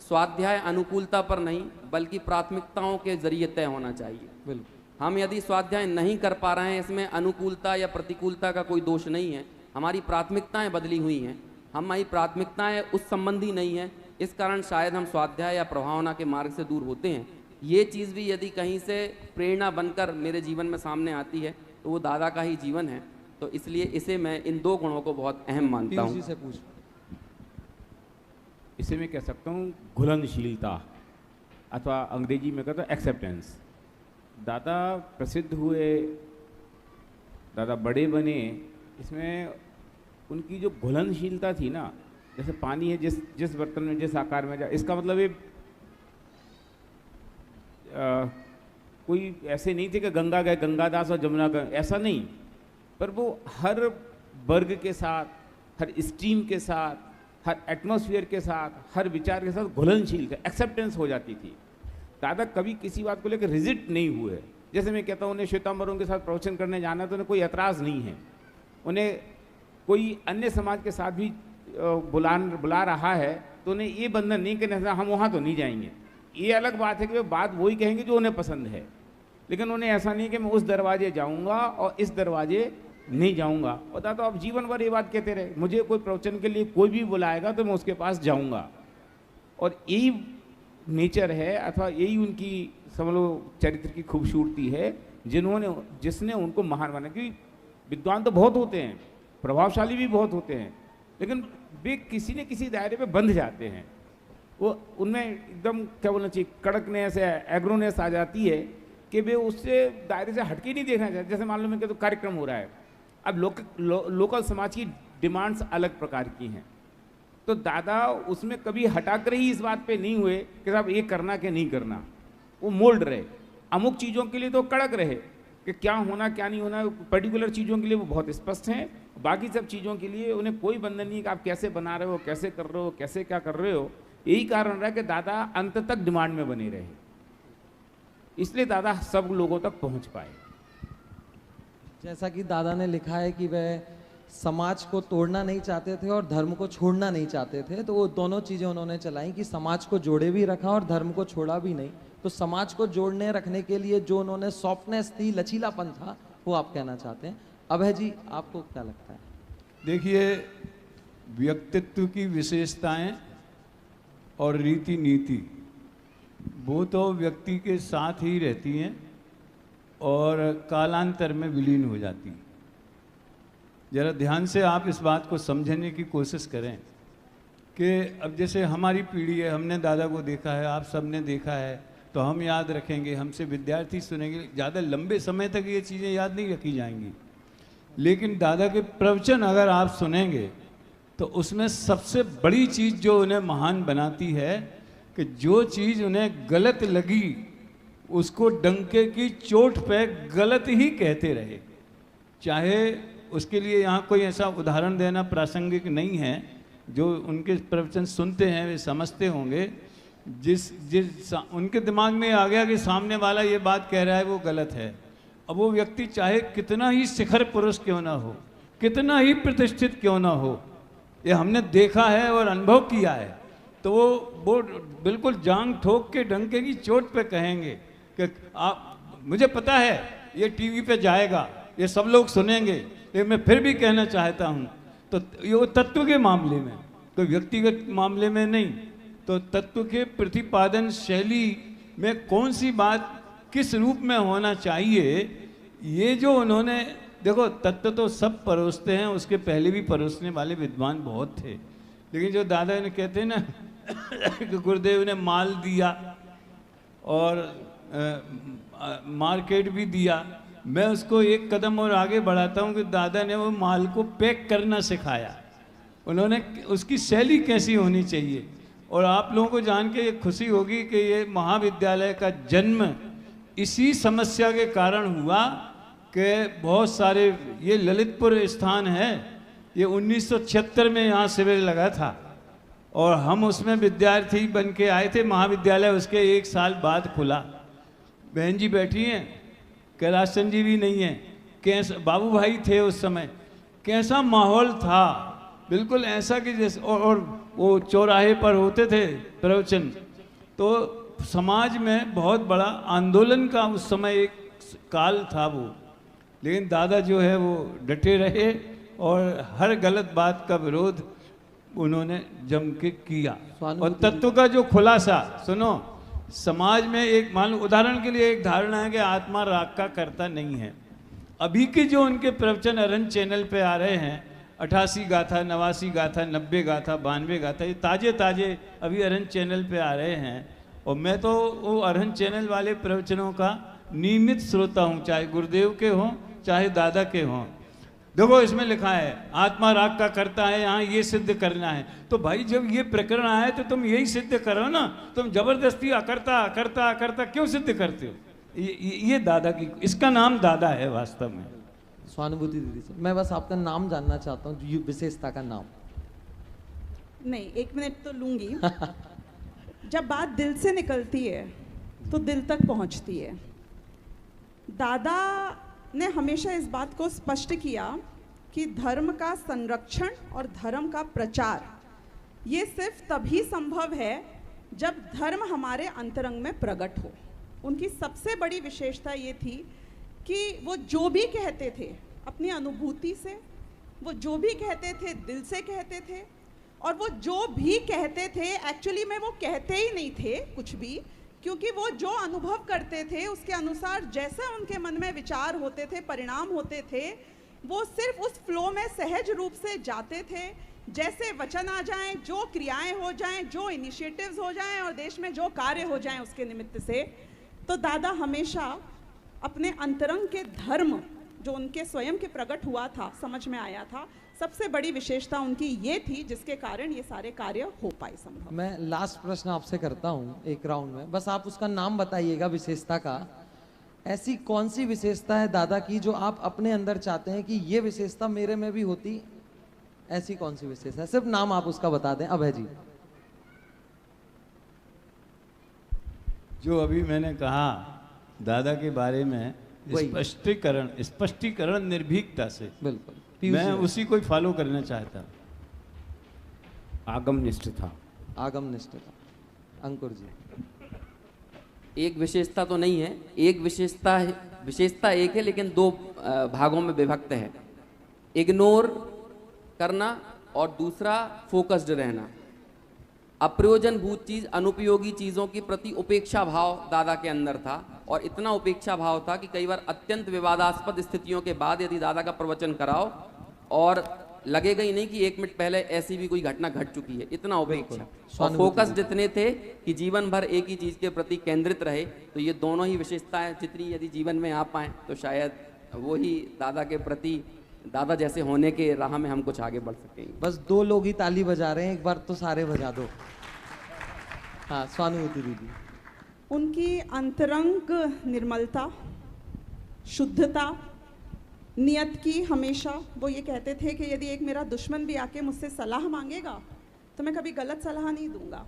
स्वाध्याय अनुकूलता पर नहीं, बल्कि प्राथमिकताओं के जरिए तय होना चाहिए। बिल्कुल। हम यदि स्वाध्याय नहीं कर पा रहे हैं, इसमें अनुकूलता या प्रतिकूलता का कोई दोष नहीं है, हमारी प्राथमिकताएं बदली हुई हैं, हमारी प्राथमिकताएं उस संबंधी नहीं है, इस कारण शायद हम स्वाध्याय या प्रभावना के मार्ग से दूर होते हैं। ये चीज़ भी यदि कहीं से प्रेरणा बनकर मेरे जीवन में सामने आती है तो वो दादा का ही जीवन है। तो इसलिए इसे मैं इन दो गुणों को बहुत अहम मानता हूँ। से पूछ। इसे मैं कह सकता हूँ घुलनशीलता, अथवा अंग्रेजी में कहता हूँ एक्सेप्टेंस। दादा प्रसिद्ध हुए, दादा बड़े बने, इसमें उनकी जो घुलनशीलता थी ना, जैसे पानी है जिस बर्तन में जिस आकार में जा, इसका मतलब ये कोई ऐसे नहीं थे कि गंगा गए गंगादास और जमुना गए, ऐसा नहीं, पर वो हर वर्ग के साथ, हर स्ट्रीम के साथ, हर एटमॉस्फेयर के साथ, हर विचार के साथ घुलनशील थे, एक्सेप्टेंस हो जाती थी। दादा कभी किसी बात को लेकर रिजिट नहीं हुए। जैसे मैं कहता हूँ उन्हें श्वेतांबरों के साथ प्रवचन करने जाना तो उन्हें कोई एतराज़ नहीं है, उन्हें कोई अन्य समाज के साथ भी बुला रहा है तो उन्हें ये बंधन नहीं कि हम वहाँ तो नहीं जाएंगे। ये अलग बात है कि वे बात वही कहेंगे जो उन्हें पसंद है, लेकिन उन्हें ऐसा नहीं कि मैं उस दरवाजे जाऊँगा और इस दरवाजे नहीं जाऊँगा। और दादा आप जीवन भर ये बात कहते रहे, मुझे कोई प्रवचन के लिए कोई भी बुलाएगा तो मैं उसके पास जाऊँगा। और यही नेचर है, अथवा यही उनकी समझ लो चरित्र की खूबसूरती है, जिसने उनको महान बना। क्योंकि विद्वान तो बहुत होते हैं, प्रभावशाली भी बहुत होते हैं, लेकिन वे किसी न किसी दायरे पे बंध जाते हैं। वो उनमें एकदम क्या बोलना चाहिए, कड़कनेस है, एग्रोनेस आ जाती है कि वे उससे दायरे से हटके नहीं देखना चाहते। जैसे मान लो मैं कहता हूँ कार्यक्रम हो रहा है, अब लोकल समाज की डिमांड्स अलग प्रकार की हैं, तो दादा उसमें कभी हटाकर ही इस बात पे नहीं हुए कि साहब ये करना कि नहीं करना। वो मोल्ड रहे, अमुक चीज़ों के लिए तो कड़क रहे कि क्या होना क्या नहीं होना, पर्टिकुलर चीज़ों के लिए वो बहुत स्पष्ट हैं, बाकी सब चीज़ों के लिए उन्हें कोई बंधन नहीं कि आप कैसे बना रहे हो, कैसे कर रहे हो, कैसे क्या कर रहे हो। यही कारण रहा कि दादा अंत तक डिमांड में बने रहे, इसलिए दादा सब लोगों तक पहुंच पाए। जैसा कि दादा ने लिखा है कि वह समाज को तोड़ना नहीं चाहते थे और धर्म को छोड़ना नहीं चाहते थे, तो वो दोनों चीज़ें उन्होंने चलाई कि समाज को जोड़े भी रखा और धर्म को छोड़ा भी नहीं। तो समाज को जोड़ने रखने के लिए जो उन्होंने सॉफ्टनेस थी, लचीलापन था, वो आप कहना चाहते हैं। अभय जी आपको क्या लगता है? देखिए, व्यक्तित्व की विशेषताएं और रीति नीति वो तो व्यक्ति के साथ ही रहती हैं और कालांतर में विलीन हो जाती हैं। जरा ध्यान से आप इस बात को समझने की कोशिश करें कि अब जैसे हमारी पीढ़ी है, हमने दादा को देखा है, आप सबने देखा है, तो हम याद रखेंगे, हमसे विद्यार्थी सुनेंगे, ज़्यादा लंबे समय तक ये चीज़ें याद नहीं रखी जाएंगी। लेकिन दादा के प्रवचन अगर आप सुनेंगे तो उसमें सबसे बड़ी चीज़ जो उन्हें महान बनाती है कि जो चीज़ उन्हें गलत लगी उसको डंके की चोट पे गलत ही कहते रहे। चाहे उसके लिए यहाँ कोई ऐसा उदाहरण देना प्रासंगिक नहीं है, जो उनके प्रवचन सुनते हैं वे समझते होंगे। जिस उनके दिमाग में आ गया कि सामने वाला ये बात कह रहा है वो गलत है, अब वो व्यक्ति चाहे कितना ही शिखर पुरुष क्यों ना हो, कितना ही प्रतिष्ठित क्यों ना हो, ये हमने देखा है और अनुभव किया है, तो वो बिल्कुल जांग ठोक के डंके की चोट पे कहेंगे कि आप, मुझे पता है ये टीवी पे जाएगा, ये सब लोग सुनेंगे, लेकिन मैं फिर भी कहना चाहता हूँ। तो ये तत्व के मामले में, तो व्यक्तिगत मामले में नहीं, तो तत्व के प्रतिपादन शैली में कौन सी बात किस रूप में होना चाहिए, ये जो उन्होंने, देखो तत्व तो सब परोसते हैं, उसके पहले भी परोसने वाले विद्वान बहुत थे, लेकिन जो दादा ने कहते हैं ना कि गुरुदेव ने माल दिया और मार्केट भी दिया, मैं उसको एक कदम और आगे बढ़ाता हूँ कि दादा ने वो माल को पैक करना सिखाया। उन्होंने उसकी शैली कैसी होनी चाहिए। और आप लोगों को जान के ये खुशी होगी कि ये महाविद्यालय का जन्म इसी समस्या के कारण हुआ कि बहुत सारे, ये ललितपुर स्थान है, ये 1976 में यहाँ शिविर लगा था और हम उसमें विद्यार्थी बन के आए थे। महाविद्यालय उसके 1 साल बाद खुला। बहन जी बैठी हैं, कैलाश चंद जी भी नहीं है, कैसा बाबू भाई थे उस समय, कैसा माहौल था बिल्कुल ऐसा कि जैसे और वो चौराहे पर होते थे प्रवचन, तो समाज में बहुत बड़ा आंदोलन का उस समय एक काल था वो। लेकिन दादा जो है वो डटे रहे और हर गलत बात का विरोध उन्होंने जम के किया। और तत्व का जो खुलासा, सुनो, समाज में एक मान लो उदाहरण के लिए एक धारणा है कि आत्मा राग का करता नहीं है। अभी के जो उनके प्रवचन अरहंत चैनल पे आ रहे हैं, 88 गाथा, 89 गाथा, 90 गाथा, 92 गाथा, ये ताजे ताजे अभी अरहंत चैनल पे आ रहे हैं। और मैं तो वो अरहंत चैनल वाले प्रवचनों का नियमित श्रोता हूँ, चाहे गुरुदेव के हों चाहे दादा के हों। देखो इसमें लिखा है आत्मा राग का करता है, यहाँ ये सिद्ध करना है। तो भाई जब ये प्रकरण आए तो तुम यही सिद्ध करो ना, तुम जबरदस्ती अकर्ता अकर्ता अकर्ता क्यों सिद्ध करते हो? ये दादा की, इसका नाम दादा है वास्तव में। स्वानुभूति दीदी से मैं बस आपका नाम जानना चाहता हूँ, विशेषता का नाम। नहीं, 1 मिनट तो लूंगी। जब बात दिल से निकलती है तो दिल तक पहुंचती है। दादा ने हमेशा इस बात को स्पष्ट किया कि धर्म का संरक्षण और धर्म का प्रचार ये सिर्फ तभी संभव है जब धर्म हमारे अंतरंग में प्रकट हो। उनकी सबसे बड़ी विशेषता ये थी कि वो जो भी कहते थे अपनी अनुभूति से, वो जो भी कहते थे दिल से कहते थे, और वो जो भी कहते थे एक्चुअली में वो कहते ही नहीं थे कुछ भी, क्योंकि वो जो अनुभव करते थे उसके अनुसार जैसे उनके मन में विचार होते थे, परिणाम होते थे, वो सिर्फ उस फ्लो में सहज रूप से जाते थे। जैसे वचन आ जाएं, जो क्रियाएं हो जाएं, जो इनिशिएटिव्स हो जाएं और देश में जो कार्य हो जाएं उसके निमित्त से। तो दादा हमेशा अपने अंतरंग के धर्म जो उनके स्वयं के प्रकट हुआ था, समझ में आया था, सबसे बड़ी विशेषता उनकी ये थी जिसके कारण ये सारे कार्य हो पाए संभव। मैं लास्ट प्रश्न आपसे करता हूँ एक राउंड में, बस आप उसका नाम बताइएगा विशेषता का। ऐसी कौन सी विशेषता है दादा की जो आप अपने अंदर चाहते हैं कि ये विशेषता मेरे में भी होती? ऐसी कौन सी विशेषता है? सिर्फ नाम आप उसका बता दें। अभय जी। जो अभी मैंने कहा दादा के बारे में, स्पष्टीकरण निर्भीकता से, बिल्कुल मैं उसी को फॉलो करना चाहता। आगम निष्ठता। आगम निष्ठता। अंकुर जी। एक विशेषता तो नहीं है, एक विशेषता है, विशेषता एक है लेकिन 2 भागों में विभक्त है। इग्नोर करना और दूसरा फोकस्ड रहना। अप्रयोजनभूत चीज, अनुपयोगी चीजों के प्रति उपेक्षा भाव दादा के अंदर था, और इतना उपेक्षा भाव था कि कई बार अत्यंत विवादास्पद स्थितियों के बाद यदि दादा का प्रवचन कराओ और लगेगा ही नहीं कि 1 मिनट पहले ऐसी भी कोई घटना घट चुकी है, इतना उपेक्षा। और फोकस जितने थे कि जीवन भर एक ही चीज के प्रति केंद्रित रहे। तो ये दोनों ही विशेषताएं जितनी यदि जीवन में आ पाए तो शायद वो ही दादा के प्रति, दादा जैसे होने के राह में हम कुछ आगे बढ़ सकेंगे। बस 2 लोग ही ताली बजा रहे हैं, एक बार तो सारे बजा दो। हाँ, स्वानुभूति दीदी। उनकी अंतरंग निर्मलता, शुद्धता, नियत की हमेशा वो ये कहते थे कि यदि एक मेरा दुश्मन भी आके मुझसे सलाह मांगेगा तो मैं कभी गलत सलाह नहीं दूंगा।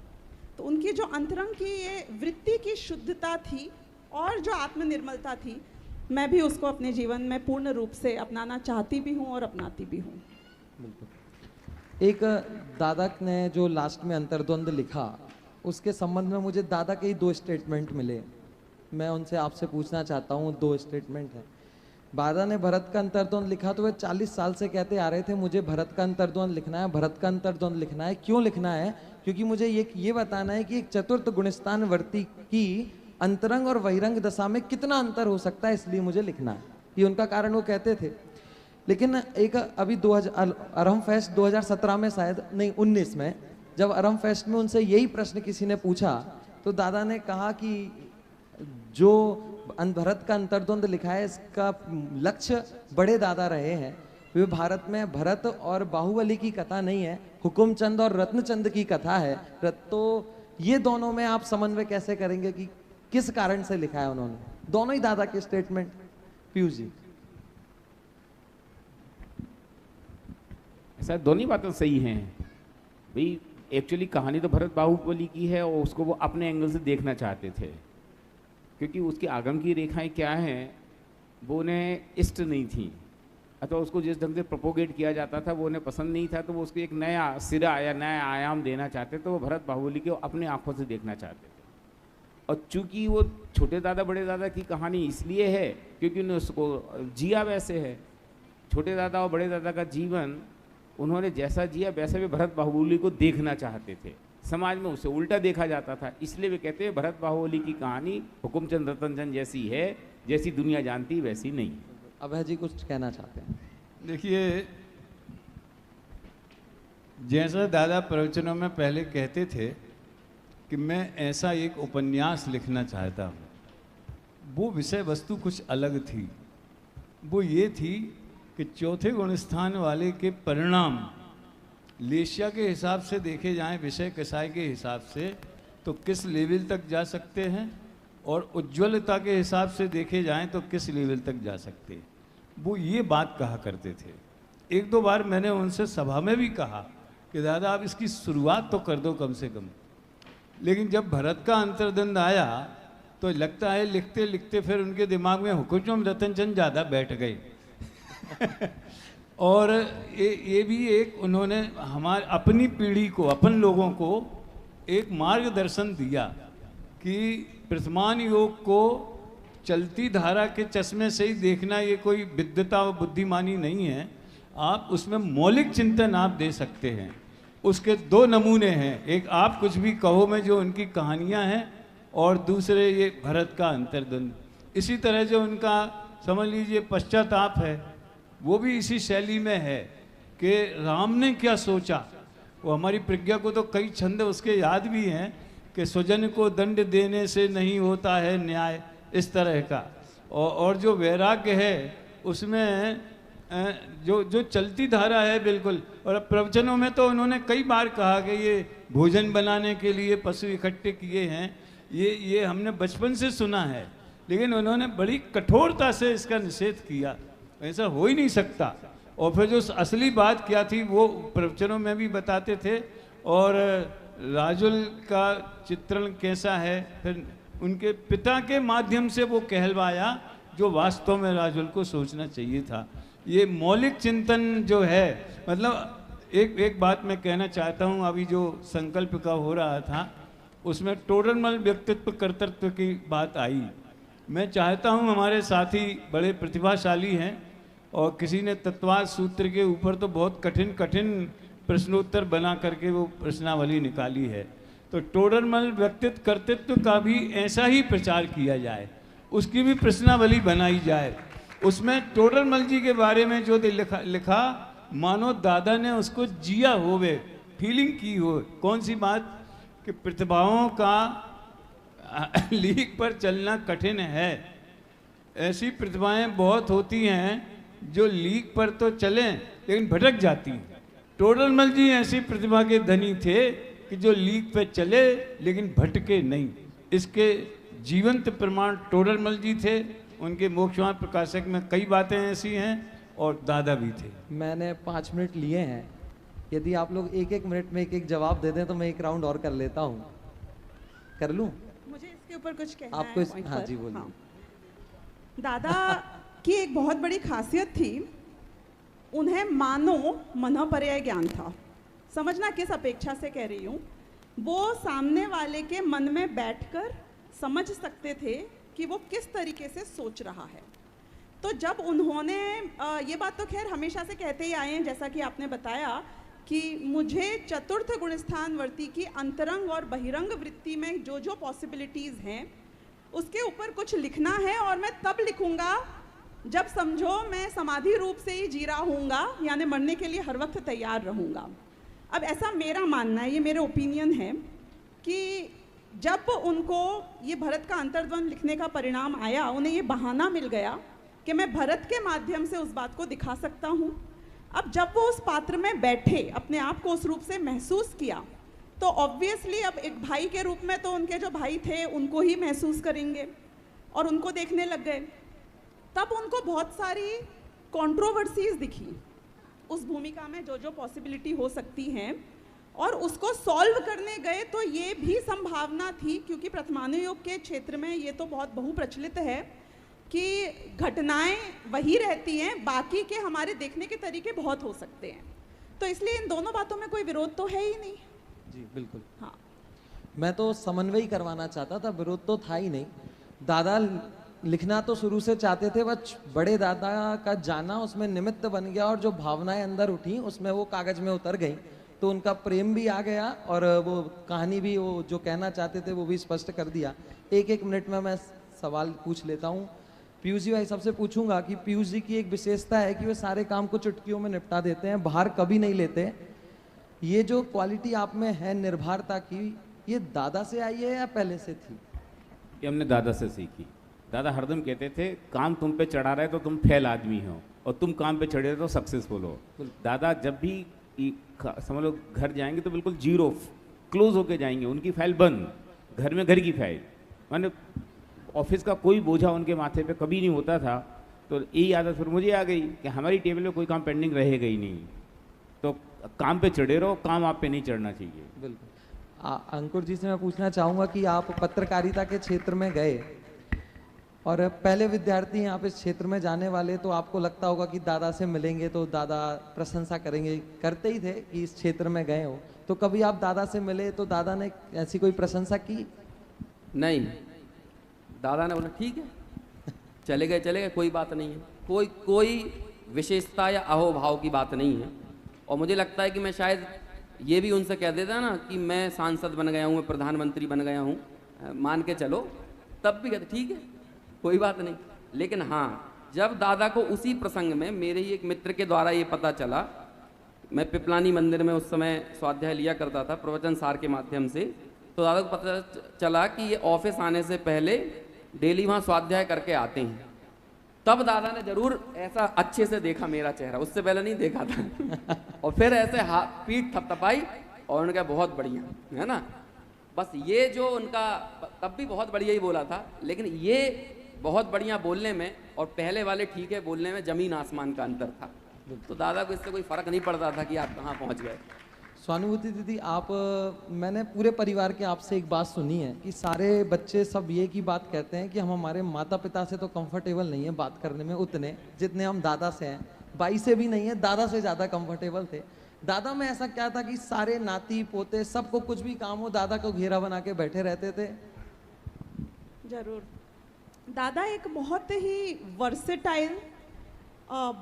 तो उनकी जो अंतरंग की ये वृत्ति की शुद्धता थी और जो आत्मनिर्मलता थी, मैं भी उसको अपने जीवन में पूर्ण रूप से अपनाना चाहती भी हूँ और अपनाती भी हूँ। एक दादा ने जो लास्ट में अंतर्द्वंद लिखा, उसके संबंध में मुझे दादा के ही 2 स्टेटमेंट मिले। मैं उनसे आपसे पूछना चाहता हूँ, 2 स्टेटमेंट हैं। दादा ने भरत का अंतर्द्वंद लिखा तो वे 40 साल से कहते आ रहे थे मुझे भरत का अंतर्द्वंद लिखना है, भरत का अंतर्द्वंद लिखना है। क्यों लिखना है? क्योंकि मुझे ये बताना है कि एक चतुर्थ गुणस्थान वर्ती की अंतरंग और बहिरंग दशा में कितना अंतर हो सकता है, इसलिए मुझे लिखना है। ये उनका कारण वो कहते थे। लेकिन एक अभी 2000 अरहम फेस्ट 2017 में, शायद नहीं 19 में, जब अरहम फेस्ट में उनसे यही प्रश्न किसी ने पूछा तो दादा ने कहा कि जो भरत का अंतर्द्वंद लिखा है इसका लक्ष्य बड़े दादा रहे हैं। वे भारत में भरत और बाहुबली की कथा नहीं है, हुकुमचंद और रत्नचंद की कथा है। तो ये दोनों में आप समन्वय कैसे करेंगे कि किस कारण से लिखा है उन्होंने? दोनों ही दादा के स्टेटमेंट। पीयूष जी। ऐसा दोनों ही बातें सही हैं भाई। एक्चुअली कहानी तो भरत बाहुबली की है और उसको वो अपने एंगल से देखना चाहते थे, क्योंकि उसकी आगम की रेखाएं क्या हैं वो उन्हें इष्ट नहीं थी। अथवा उसको जिस ढंग से प्रोपोगेट किया जाता था वो उन्हें पसंद नहीं था, तो वो उसको एक नया सिरा या नया आयाम देना चाहते, तो वो भरत बाहुबली को अपने आंखों से देखना चाहते थे। और चूंकि वो छोटे दादा बड़े दादा की कहानी इसलिए है क्योंकि उन्होंने उसको जिया वैसे है, छोटे दादा और बड़े दादा का जीवन उन्होंने जैसा जिया वैसे भी भरत बाहुबली को देखना चाहते थे। समाज में उसे उल्टा देखा जाता था, इसलिए वे कहते हैं भरत बाहुबली की कहानी हुकुमचंद रतनचंद जैसी है, जैसी दुनिया जानती वैसी नहीं। अभय जी कुछ कहना चाहते हैं? देखिए, जैसा दादा प्रवचनों में पहले कहते थे कि मैं ऐसा एक उपन्यास लिखना चाहता हूँ, वो विषय वस्तु कुछ अलग थी। वो ये थी कि चौथे गुण स्थान वाले के परिणाम लेशिया के हिसाब से देखे जाएं, विषय कसाई के हिसाब से, तो किस लेवल तक जा सकते हैं, और उज्ज्वलता के हिसाब से देखे जाएं तो किस लेवल तक जा सकते हैं। वो ये बात कहा करते थे। एक दो बार मैंने उनसे सभा में भी कहा कि दादा आप इसकी शुरुआत तो कर दो कम से कम। लेकिन जब भरत का अंतर्द्वंद आया तो लगता है लिखते लिखते फिर उनके दिमाग में हुकुमचंद रतनचंद ज़्यादा बैठ गए और ये भी एक उन्होंने हमारे अपनी पीढ़ी को, अपन लोगों को एक मार्गदर्शन दिया कि प्रथमान योग को चलती धारा के चश्मे से ही देखना ये कोई विद्वता और बुद्धिमानी नहीं है। आप उसमें मौलिक चिंतन आप दे सकते हैं। उसके दो नमूने हैं, एक आप कुछ भी कहो में जो उनकी कहानियां हैं, और दूसरे ये भरत का अंतर्द्वंद। इसी तरह जो उनका समझ लीजिए पश्चाताप है, वो भी इसी शैली में है कि राम ने क्या सोचा। वो हमारी प्रज्ञा को तो कई छंद उसके याद भी हैं कि स्वजन को दंड देने से नहीं होता है न्याय, इस तरह का। और जो वैराग्य है उसमें जो चलती धारा है बिल्कुल। और प्रवचनों में तो उन्होंने कई बार कहा कि ये भोजन बनाने के लिए पशु इकट्ठे किए हैं, ये हमने बचपन से सुना है, लेकिन उन्होंने बड़ी कठोरता से इसका निषेध किया। ऐसा हो ही नहीं सकता। और फिर जो असली बात क्या थी वो प्रवचनों में भी बताते थे। और राजुल का चित्रण कैसा है, फिर उनके पिता के माध्यम से वो कहलवाया जो वास्तव में राजुल को सोचना चाहिए था। ये मौलिक चिंतन जो है, मतलब एक बात मैं कहना चाहता हूँ, अभी जो संकल्प का हो रहा था उसमें टोडरमल व्यक्तित्व कर्तृत्व की बात आई। मैं चाहता हूँ, हमारे साथी बड़े प्रतिभाशाली हैं और किसी ने तत्वाद सूत्र के ऊपर तो बहुत कठिन कठिन प्रश्नोत्तर बना करके वो प्रश्नावली निकाली है, तो टोडरमल व्यक्तित्व कर्तृत्व का भी ऐसा ही प्रचार किया जाए, उसकी भी प्रश्नावली बनाई जाए। उसमें टोडरमल जी के बारे में जो लिखा मानो दादा ने उसको जिया होवे, फीलिंग की हो। कौन सी बात? कि प्रतिभाओं का लीक पर चलना कठिन है। ऐसी प्रतिभाएं बहुत होती हैं जो लीक पर तो चलें लेकिन भटक जाती हैं। टोडरमल जी ऐसी प्रतिभा के धनी थे कि जो लीक पे चले लेकिन भटके नहीं। इसके जीवंत प्रमाण टोडरमल जी थे। उनके मोक्षवान प्रकाशक में कई बातें ऐसी हैं और दादा भी थे। मैंने 5 मिनट लिए हैं, यदि आप लोग एक एक मिनट में एक एक जवाब दे दें तो मैं एक राउंड और कर लेता हूँ। कर लूँ? मुझे इसके ऊपर कुछ कहना आपको है। हाँ जी बोलिए। हाँ। दादा की एक बहुत बड़ी खासियत थी, उन्हें मानो मनोपर्याय ज्ञान था। समझना किस अपेक्षा से कह रही हूँ। वो सामने वाले के मन में बैठकर समझ सकते थे कि वो किस तरीके से सोच रहा है। तो जब उन्होंने ये बात तो खैर हमेशा से कहते ही आए हैं, जैसा कि आपने बताया कि मुझे चतुर्थ गुणस्थान वर्ती की अंतरंग और बहिरंग वृत्ति में जो जो पॉसिबिलिटीज़ हैं उसके ऊपर कुछ लिखना है, और मैं तब लिखूंगा जब समझो मैं समाधि रूप से ही जी रहा हूँगा, यानी मरने के लिए हर वक्त तैयार रहूँगा। अब ऐसा मेरा मानना है, ये मेरे ओपिनियन है कि जब उनको ये भरत का अंतर्द्वंद लिखने का परिणाम आया, उन्हें ये बहाना मिल गया कि मैं भरत के माध्यम से उस बात को दिखा सकता हूँ। अब जब वो उस पात्र में बैठे, अपने आप को उस रूप से महसूस किया, तो ऑब्वियसली अब एक भाई के रूप में तो उनके जो भाई थे उनको ही महसूस करेंगे और उनको देखने लग गए। तब उनको बहुत सारी कंट्रोवर्सीज दिखी उस भूमिका में, जो जो पॉसिबिलिटी हो सकती हैं, और उसको सॉल्व करने गए तो ये भी संभावना थी, क्योंकि प्रथमानुयोग के क्षेत्र में ये तो बहुत बहुप्रचलित है कि घटनाएं वही रहती हैं, बाकी के हमारे देखने के तरीके बहुत हो सकते हैं। तो इसलिए इन दोनों बातों में कोई विरोध तो है ही नहीं। जी बिल्कुल। हाँ, मैं तो समन्वय ही करवाना चाहता था, विरोध तो था ही नहीं। दादा लिखना तो शुरू से चाहते थे, बस बड़े दादा का जाना उसमें निमित्त बन गया, और जो भावनाएं अंदर उठी उसमें वो कागज में उतर गई, तो उनका प्रेम भी आ गया और वो कहानी भी, वो जो कहना चाहते थे वो भी स्पष्ट कर दिया। एक एक मिनट में मैं सवाल पूछ लेता हूँ। पीयूष जी भाई सबसे पूछूंगा कि पीयूष जी की एक विशेषता है कि वे सारे काम को चुटकियों में निपटा देते हैं, बाहर कभी नहीं लेते। ये जो क्वालिटी आप में है निर्भरता की, ये दादा से आई है या पहले से थी? ये हमने दादा से सीखी। दादा हरदम कहते थे काम तुम पे चढ़ा रहे तो तुम फेल आदमी हो, और तुम काम पे चढ़े तो सक्सेसफुल हो। दादा जब भी समझ लो घर जाएंगे तो बिल्कुल जीरो क्लोज होके जाएंगे, उनकी फाइल बंद, घर में घर की फाइल। माने ऑफिस का कोई बोझा उनके माथे पे कभी नहीं होता था। तो यही आदत फिर मुझे आ गई कि हमारी टेबल में कोई काम पेंडिंग रहेगा ही नहीं, तो काम पे चढ़े रहो, काम आप पे नहीं चढ़ना चाहिए। बिल्कुल। अंकुर जी से मैं पूछना चाहूँगा कि आप पत्रकारिता के क्षेत्र में गए और पहले विद्यार्थी हैं आप इस क्षेत्र में जाने वाले, तो आपको लगता होगा कि दादा से मिलेंगे तो दादा प्रशंसा करेंगे, करते ही थे कि इस क्षेत्र में गए हो, तो कभी आप दादा से मिले तो दादा ने ऐसी कोई प्रशंसा की? नहीं, दादा ने बोला ठीक है, चले गए, कोई बात नहीं है, कोई विशेषता या अहोभाव की बात नहीं है। और मुझे लगता है कि मैं शायद ये भी उनसे कह देता ना कि मैं सांसद बन गया हूँ, मैं प्रधानमंत्री बन गया हूँ, मान के चलो, तब भी कहते ठीक है, कोई बात नहीं। लेकिन हाँ, जब दादा को उसी प्रसंग में मेरे ही एक मित्र के द्वारा ये पता चला, मैं पिपलानी मंदिर में उस समय स्वाध्याय लिया करता था प्रवचन सार के माध्यम से, तो दादा को पता चला कि ये ऑफिस आने से पहले डेली वहाँ स्वाध्याय करके आते हैं। तब दादा ने जरूर ऐसा अच्छे से देखा मेरा चेहरा, उससे पहले नहीं देखा था। और फिर ऐसे हाथ पीठ थपथपाई और उन्होंने कहा बहुत बढ़िया, है ना। बस ये जो उनका, तब भी बहुत बढ़िया ही बोला था, लेकिन ये बहुत बढ़िया बोलने में और पहले वाले ठीक है बोलने में जमीन आसमान का अंतर था। तो दादा को इससे कोई फर्क नहीं पड़ता था कि आप कहाँ पहुँच गए। स्वानुभूति दीदी, आप, मैंने पूरे परिवार के आपसे एक बात सुनी है कि सारे बच्चे सब ये की बात कहते हैं कि हम हमारे माता पिता से तो कंफर्टेबल नहीं है बात करने में उतने जितने हम दादा से हैं, बाई से भी नहीं है, दादा से ज़्यादा कंफर्टेबल थे। दादा में ऐसा क्या था कि सारे नाती पोते सबको कुछ भी काम हो दादा को घेरा बना के बैठे रहते थे? जरूर। दादा एक बहुत ही वर्सेटाइल,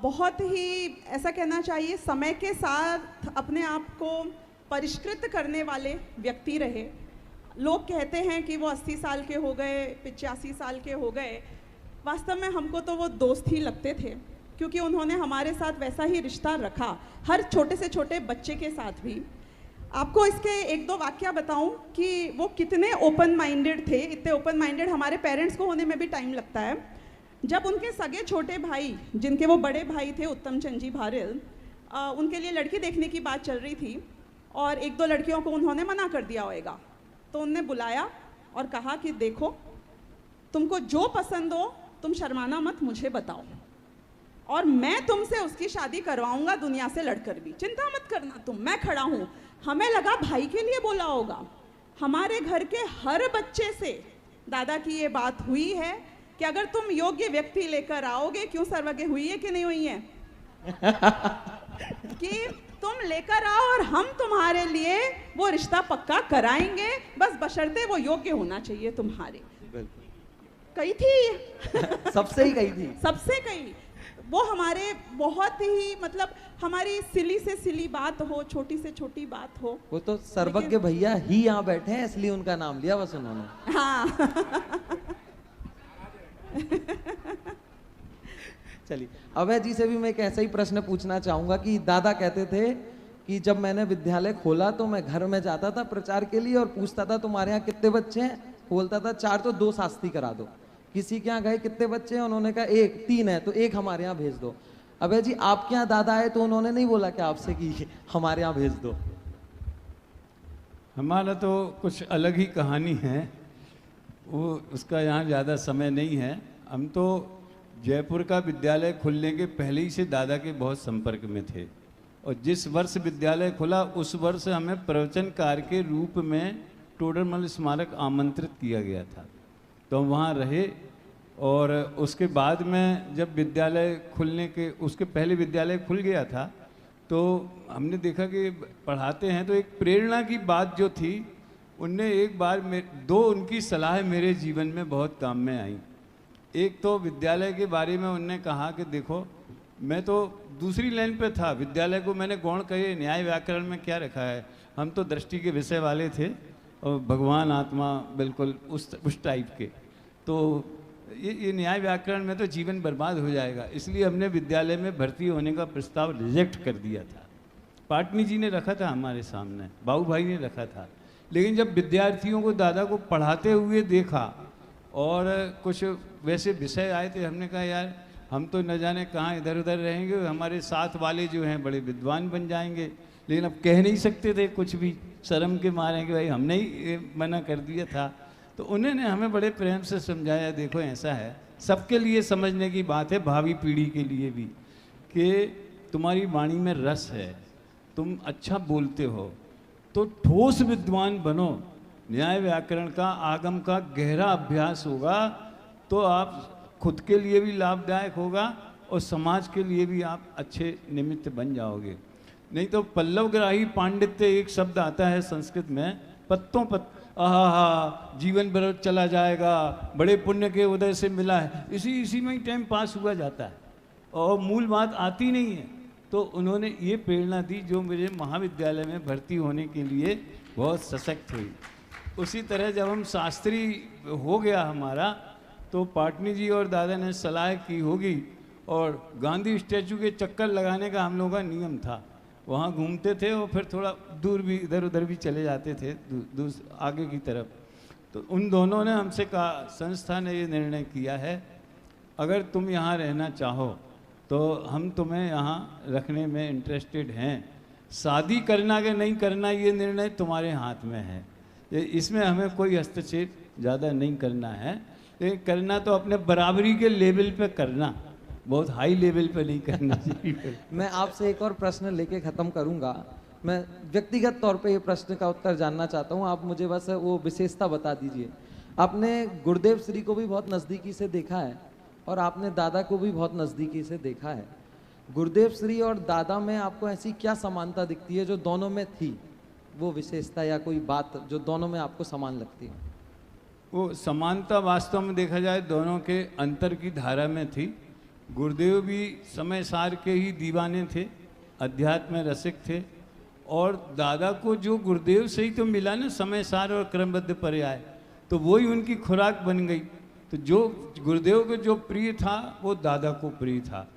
बहुत ही ऐसा कहना चाहिए समय के साथ अपने आप को परिष्कृत करने वाले व्यक्ति रहे। लोग कहते हैं कि वो 80 साल के हो गए, 85 साल के हो गए, वास्तव में हमको तो वो दोस्त ही लगते थे, क्योंकि उन्होंने हमारे साथ वैसा ही रिश्ता रखा, हर छोटे से छोटे बच्चे के साथ भी। आपको इसके एक दो वाक्य बताऊं कि वो कितने ओपन माइंडेड थे। इतने ओपन माइंडेड हमारे पेरेंट्स को होने में भी टाइम लगता है। जब उनके सगे छोटे भाई, जिनके वो बड़े भाई थे उत्तम चंद जी भारेल, उनके लिए लड़की देखने की बात चल रही थी और एक दो लड़कियों को उन्होंने मना कर दिया होगा, तो उनने बुलाया और कहा कि देखो, तुमको जो पसंद हो तुम शर्माना मत, मुझे बताओ और मैं तुमसे उसकी शादी करवाऊंगा दुनिया से लड़कर भी, चिंता मत करना तुम, मैं खड़ा हूँ। हमें लगा भाई के लिए बोला होगा। हमारे घर के हर बच्चे से दादा की ये बात हुई है कि अगर तुम योग्य व्यक्ति लेकर आओगे, क्यों सर्वज्ञ हुई है कि नहीं हुई है कि तुम लेकर आओ और हम तुम्हारे लिए वो रिश्ता पक्का कराएंगे, बस बशर्ते वो योग्य होना चाहिए तुम्हारे। कही थी सबसे ही कही थी, सबसे कही। वो हमारे बहुत ही, मतलब हमारी सिली से सिली बात हो, छोटी से छोटी बात हो। वो तो सर्वज्ञ भैया ही यहाँ बैठे हैं इसलिए उनका नाम लिया बस उन्होंने। हाँ चलिए, अभय जी से भी मैं एक ऐसा ही प्रश्न पूछना चाहूंगा कि दादा कहते थे कि जब मैंने विद्यालय खोला तो मैं घर में जाता था प्रचार के लिए और पूछता था तुम्हारे यहाँ कितने बच्चे हैं, बोलता था 4, तो 2 शास्त्री करा दो। किसी के यहाँ गए कितने बच्चे हैं, उन्होंने कहा 1, 3 है तो 1 हमारे यहाँ भेज दो। अभय जी आपके यहाँ दादा आए तो उन्होंने नहीं बोला कि आपसे कि हमारे यहाँ भेज दो? हमारा तो कुछ अलग ही कहानी है, वो उसका यहाँ ज़्यादा समय नहीं है। हम तो जयपुर का विद्यालय खुलने के पहले ही से दादा के बहुत संपर्क में थे और जिस वर्ष विद्यालय खुला उस वर्ष हमें प्रवचनकार के रूप में टोडरमल स्मारक आमंत्रित किया गया था, तो हम वहाँ रहे और उसके बाद में जब विद्यालय खुलने के उसके पहले विद्यालय खुल गया था, तो हमने देखा कि पढ़ाते हैं तो एक प्रेरणा की बात जो थी, उनने एक बार दो उनकी सलाह मेरे जीवन में बहुत काम में आई। एक तो विद्यालय के बारे में उनने कहा कि देखो, मैं तो दूसरी लाइन पे था, विद्यालय को मैंने गौण कहे न्याय व्याकरण में क्या रखा है, हम तो दृष्टि के विषय वाले थे और भगवान आत्मा बिल्कुल उस टाइप के, तो ये न्याय व्याकरण में तो जीवन बर्बाद हो जाएगा, इसलिए हमने विद्यालय में भर्ती होने का प्रस्ताव रिजेक्ट कर दिया था। पाटनी जी ने रखा था हमारे सामने, बाबू भाई ने रखा था, लेकिन जब विद्यार्थियों को दादा को पढ़ाते हुए देखा और कुछ वैसे विषय आए थे, हमने कहा यार हम तो न जाने कहाँ इधर उधर रहेंगे, हमारे साथ वाले जो हैं बड़े विद्वान बन जाएंगे, लेकिन अब कह नहीं सकते थे कुछ भी, शर्म के मारे कि भाई हमने ही मना कर दिया था। तो उन्होंने हमें बड़े प्रेम से समझाया, देखो ऐसा है, सबके लिए समझने की बात है, भावी पीढ़ी के लिए भी, कि तुम्हारी वाणी में रस है, तुम अच्छा बोलते हो, तो ठोस विद्वान बनो, न्याय व्याकरण का आगम का गहरा अभ्यास होगा तो आप खुद के लिए भी लाभदायक होगा और समाज के लिए भी आप अच्छे निमित्त बन जाओगे। नहीं तो पल्लवग्राही पांडित्य एक शब्द आता है संस्कृत में, पत्तों पत्त, आहा जीवन भर चला जाएगा, बड़े पुण्य के उदय से मिला है, इसी में ही टाइम पास हुआ जाता है और मूल बात आती नहीं है। तो उन्होंने ये प्रेरणा दी जो मुझे महाविद्यालय में भर्ती होने के लिए बहुत सशक्त हुई। उसी तरह जब हम शास्त्री हो गया हमारा, तो पाटनी जी और दादा ने सलाह की होगी और गांधी स्टैचू के चक्कर लगाने का हम लोगों का नियम था, वहाँ घूमते थे और फिर थोड़ा दूर भी इधर उधर भी चले जाते थे आगे की तरफ। तो उन दोनों ने हमसे कहा, संस्था ने ये निर्णय किया है अगर तुम यहाँ रहना चाहो तो हम तुम्हें यहाँ रखने में इंटरेस्टेड हैं, शादी करना कि नहीं करना ये निर्णय तुम्हारे हाथ में है, इसमें हमें कोई हस्तक्षेप ज़्यादा नहीं करना है, लेकिन करना तो अपने बराबरी के लेवल पे करना, बहुत हाई लेवल पे नहीं करना चाहिए। मैं आपसे एक और प्रश्न लेके ख़त्म करूंगा। मैं व्यक्तिगत तौर पे ये प्रश्न का उत्तर जानना चाहता हूँ, आप मुझे बस वो विशेषता बता दीजिए। आपने गुरुदेव श्री को भी बहुत नज़दीकी से देखा है और आपने दादा को भी बहुत नज़दीकी से देखा है। गुरुदेव श्री और दादा में आपको ऐसी क्या समानता दिखती है जो दोनों में थी, वो विशेषता या कोई बात जो दोनों में आपको समान लगती है? वो समानता वास्तव में देखा जाए दोनों के अंतर की धारा में थी। गुरुदेव भी समय सार के ही दीवाने थे, अध्यात्म रसिक थे, और दादा को जो गुरुदेव से ही तो मिला ना समय सार और क्रमबद्ध पर्याय, तो वही उनकी खुराक बन गई। तो जो गुरुदेव को जो प्रिय था वो दादा को प्रिय था,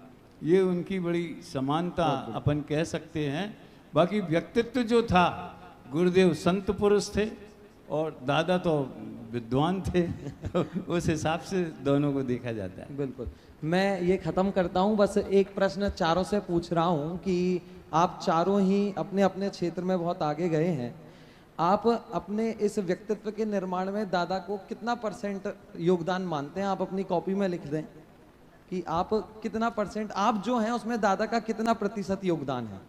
ये उनकी बड़ी समानता अपन कह सकते हैं। बाकी व्यक्तित्व जो था, गुरुदेव संत पुरुष थे और दादा तो विद्वान थे उस हिसाब से दोनों को देखा जाता है। बिल्कुल। मैं ये ख़त्म करता हूँ, बस एक प्रश्न चारों से पूछ रहा हूँ कि आप चारों ही अपने अपने क्षेत्र में बहुत आगे गए हैं, आप अपने इस व्यक्तित्व के निर्माण में दादा को कितना % योगदान मानते हैं? आप अपनी कॉपी में लिख दें कि आप कितना %, आप जो हैं उसमें दादा का कितना % योगदान है?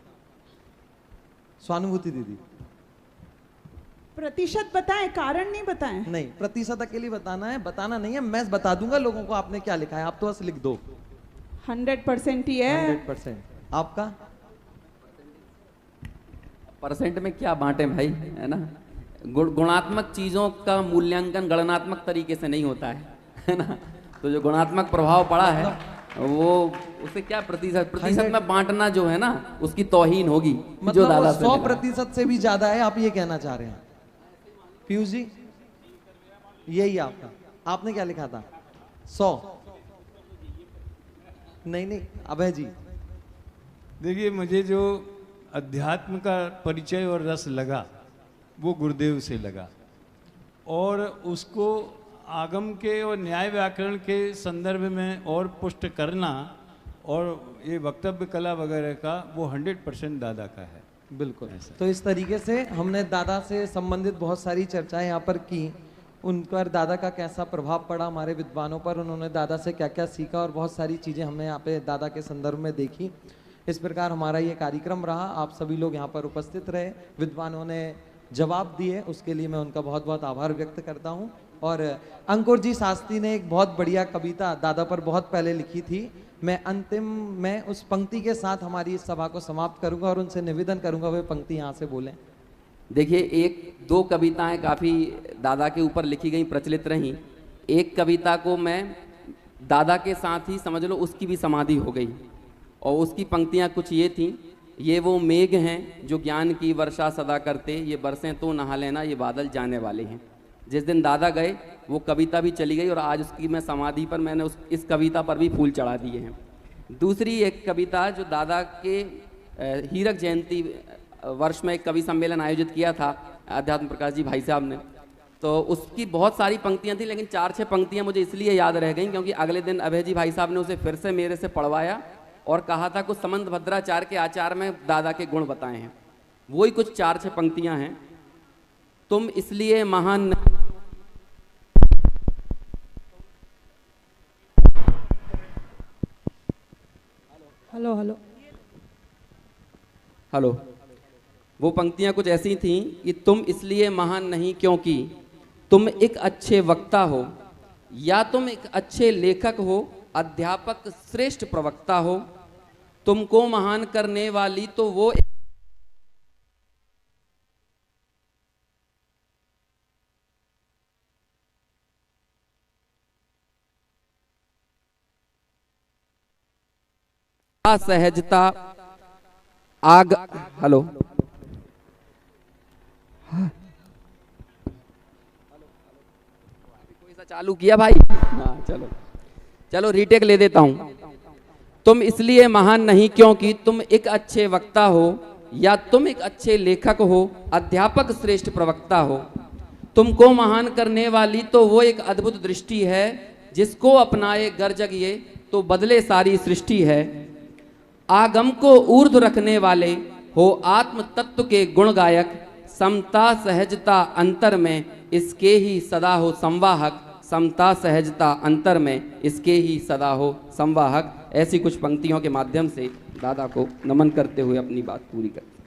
स्वानुभूति दीदी। प्रतिशत बताएं, कारण नहीं बताएं। नहीं, प्रतिशत अकेले बताना है, बताना नहीं है, मैं बता दूंगा लोगों को आपने क्या लिखा है, आप तो बस लिख दो। 100% ही है। 100%। आपका? परसेंट में क्या बांटे भाई, है ना। गुणात्मक चीजों का मूल्यांकन गणनात्मक तरीके से नहीं होता है ना। तो जो गुणात्मक प्रभाव पड़ा है वो उसे क्या प्रतिशत में बांटना जो है ना, उसकी तौहीन होगी। मतलब जो दादा 100% से भी ज्यादा है, आप ये कहना चाह रहे हैं? पीयूष जी यही आपका, आपने क्या लिखा था? 100? नहीं, अभय जी। देखिए, मुझे जो अध्यात्म का परिचय और रस लगा वो गुरुदेव से लगा, और उसको आगम के और न्याय व्याकरण के संदर्भ में और पुष्ट करना और ये वक्तव्य कला वगैरह का वो 100% दादा का है। बिल्कुल। तो इस तरीके से हमने दादा से संबंधित बहुत सारी चर्चाएं यहाँ पर की, उन पर दादा का कैसा प्रभाव पड़ा हमारे विद्वानों पर, उन्होंने दादा से क्या क्या सीखा, और बहुत सारी चीज़ें हमने यहाँ पे दादा के संदर्भ में देखी। इस प्रकार हमारा ये कार्यक्रम रहा, आप सभी लोग यहाँ पर उपस्थित रहे, विद्वानों ने जवाब दिए, उसके लिए मैं उनका बहुत बहुत आभार व्यक्त करता हूँ। और अंकुर जी शास्त्री ने एक बहुत बढ़िया कविता दादा पर बहुत पहले लिखी थी। मैं अंतिम में उस पंक्ति के साथ हमारी इस सभा को समाप्त करूंगा और उनसे निवेदन करूंगा वे पंक्ति यहाँ से बोलें। देखिए, एक दो कविताएं काफ़ी दादा के ऊपर लिखी गई, प्रचलित रहीं। एक कविता को मैं दादा के साथ ही समझ लो उसकी भी समाधि हो गई, और उसकी पंक्तियां कुछ ये थीं, ये वो मेघ हैं जो ज्ञान की वर्षा सदा करते, ये बरसें तो नहा लेना, ये बादल जाने वाले हैं। जिस दिन दादा गए वो कविता भी चली गई, और आज उसकी मैं समाधि पर मैंने इस कविता पर भी फूल चढ़ा दिए हैं। दूसरी एक कविता जो दादा के हीरक जयंती वर्ष में एक कवि सम्मेलन आयोजित किया था अध्यात्म प्रकाश जी भाई साहब ने, तो उसकी बहुत सारी पंक्तियां थी, लेकिन 4-6 पंक्तियां मुझे इसलिए याद रह गई क्योंकि अगले दिन अभय जी भाई साहब ने उसे फिर से मेरे से पढ़वाया और कहा था कुछ समंत भद्राचार्य के आचार में दादा के गुण बताए हैं। वही कुछ 4-6 पंक्तियां हैं। तुम इसलिए महान हेलो हेलो हेलो वो पंक्तियां कुछ ऐसी थीं कि तुम इसलिए महान नहीं क्योंकि तुम एक अच्छे वक्ता हो, या तुम एक अच्छे लेखक हो, अध्यापक श्रेष्ठ प्रवक्ता हो। तुमको महान करने वाली तो वो सहजता आग हेलो कोई सा चालू किया भाई? हाँ चलो चलो रीटेक ले देता हूं। तुम इसलिए महान नहीं क्योंकि तुम एक अच्छे वक्ता हो, या तुम एक अच्छे लेखक हो, अध्यापक श्रेष्ठ प्रवक्ता हो। तुमको महान करने वाली तो वो एक अद्भुत दृष्टि है, जिसको अपनाए गर जग ये तो बदले सारी सृष्टि है। आगम को ऊर्ध्व रखने वाले हो आत्म तत्व के गुण गायक, समता सहजता अंतर में इसके ही सदा हो संवाहक, समता सहजता अंतर में इसके ही सदा हो संवाहक। ऐसी कुछ पंक्तियों के माध्यम से दादा को नमन करते हुए अपनी बात पूरी करते।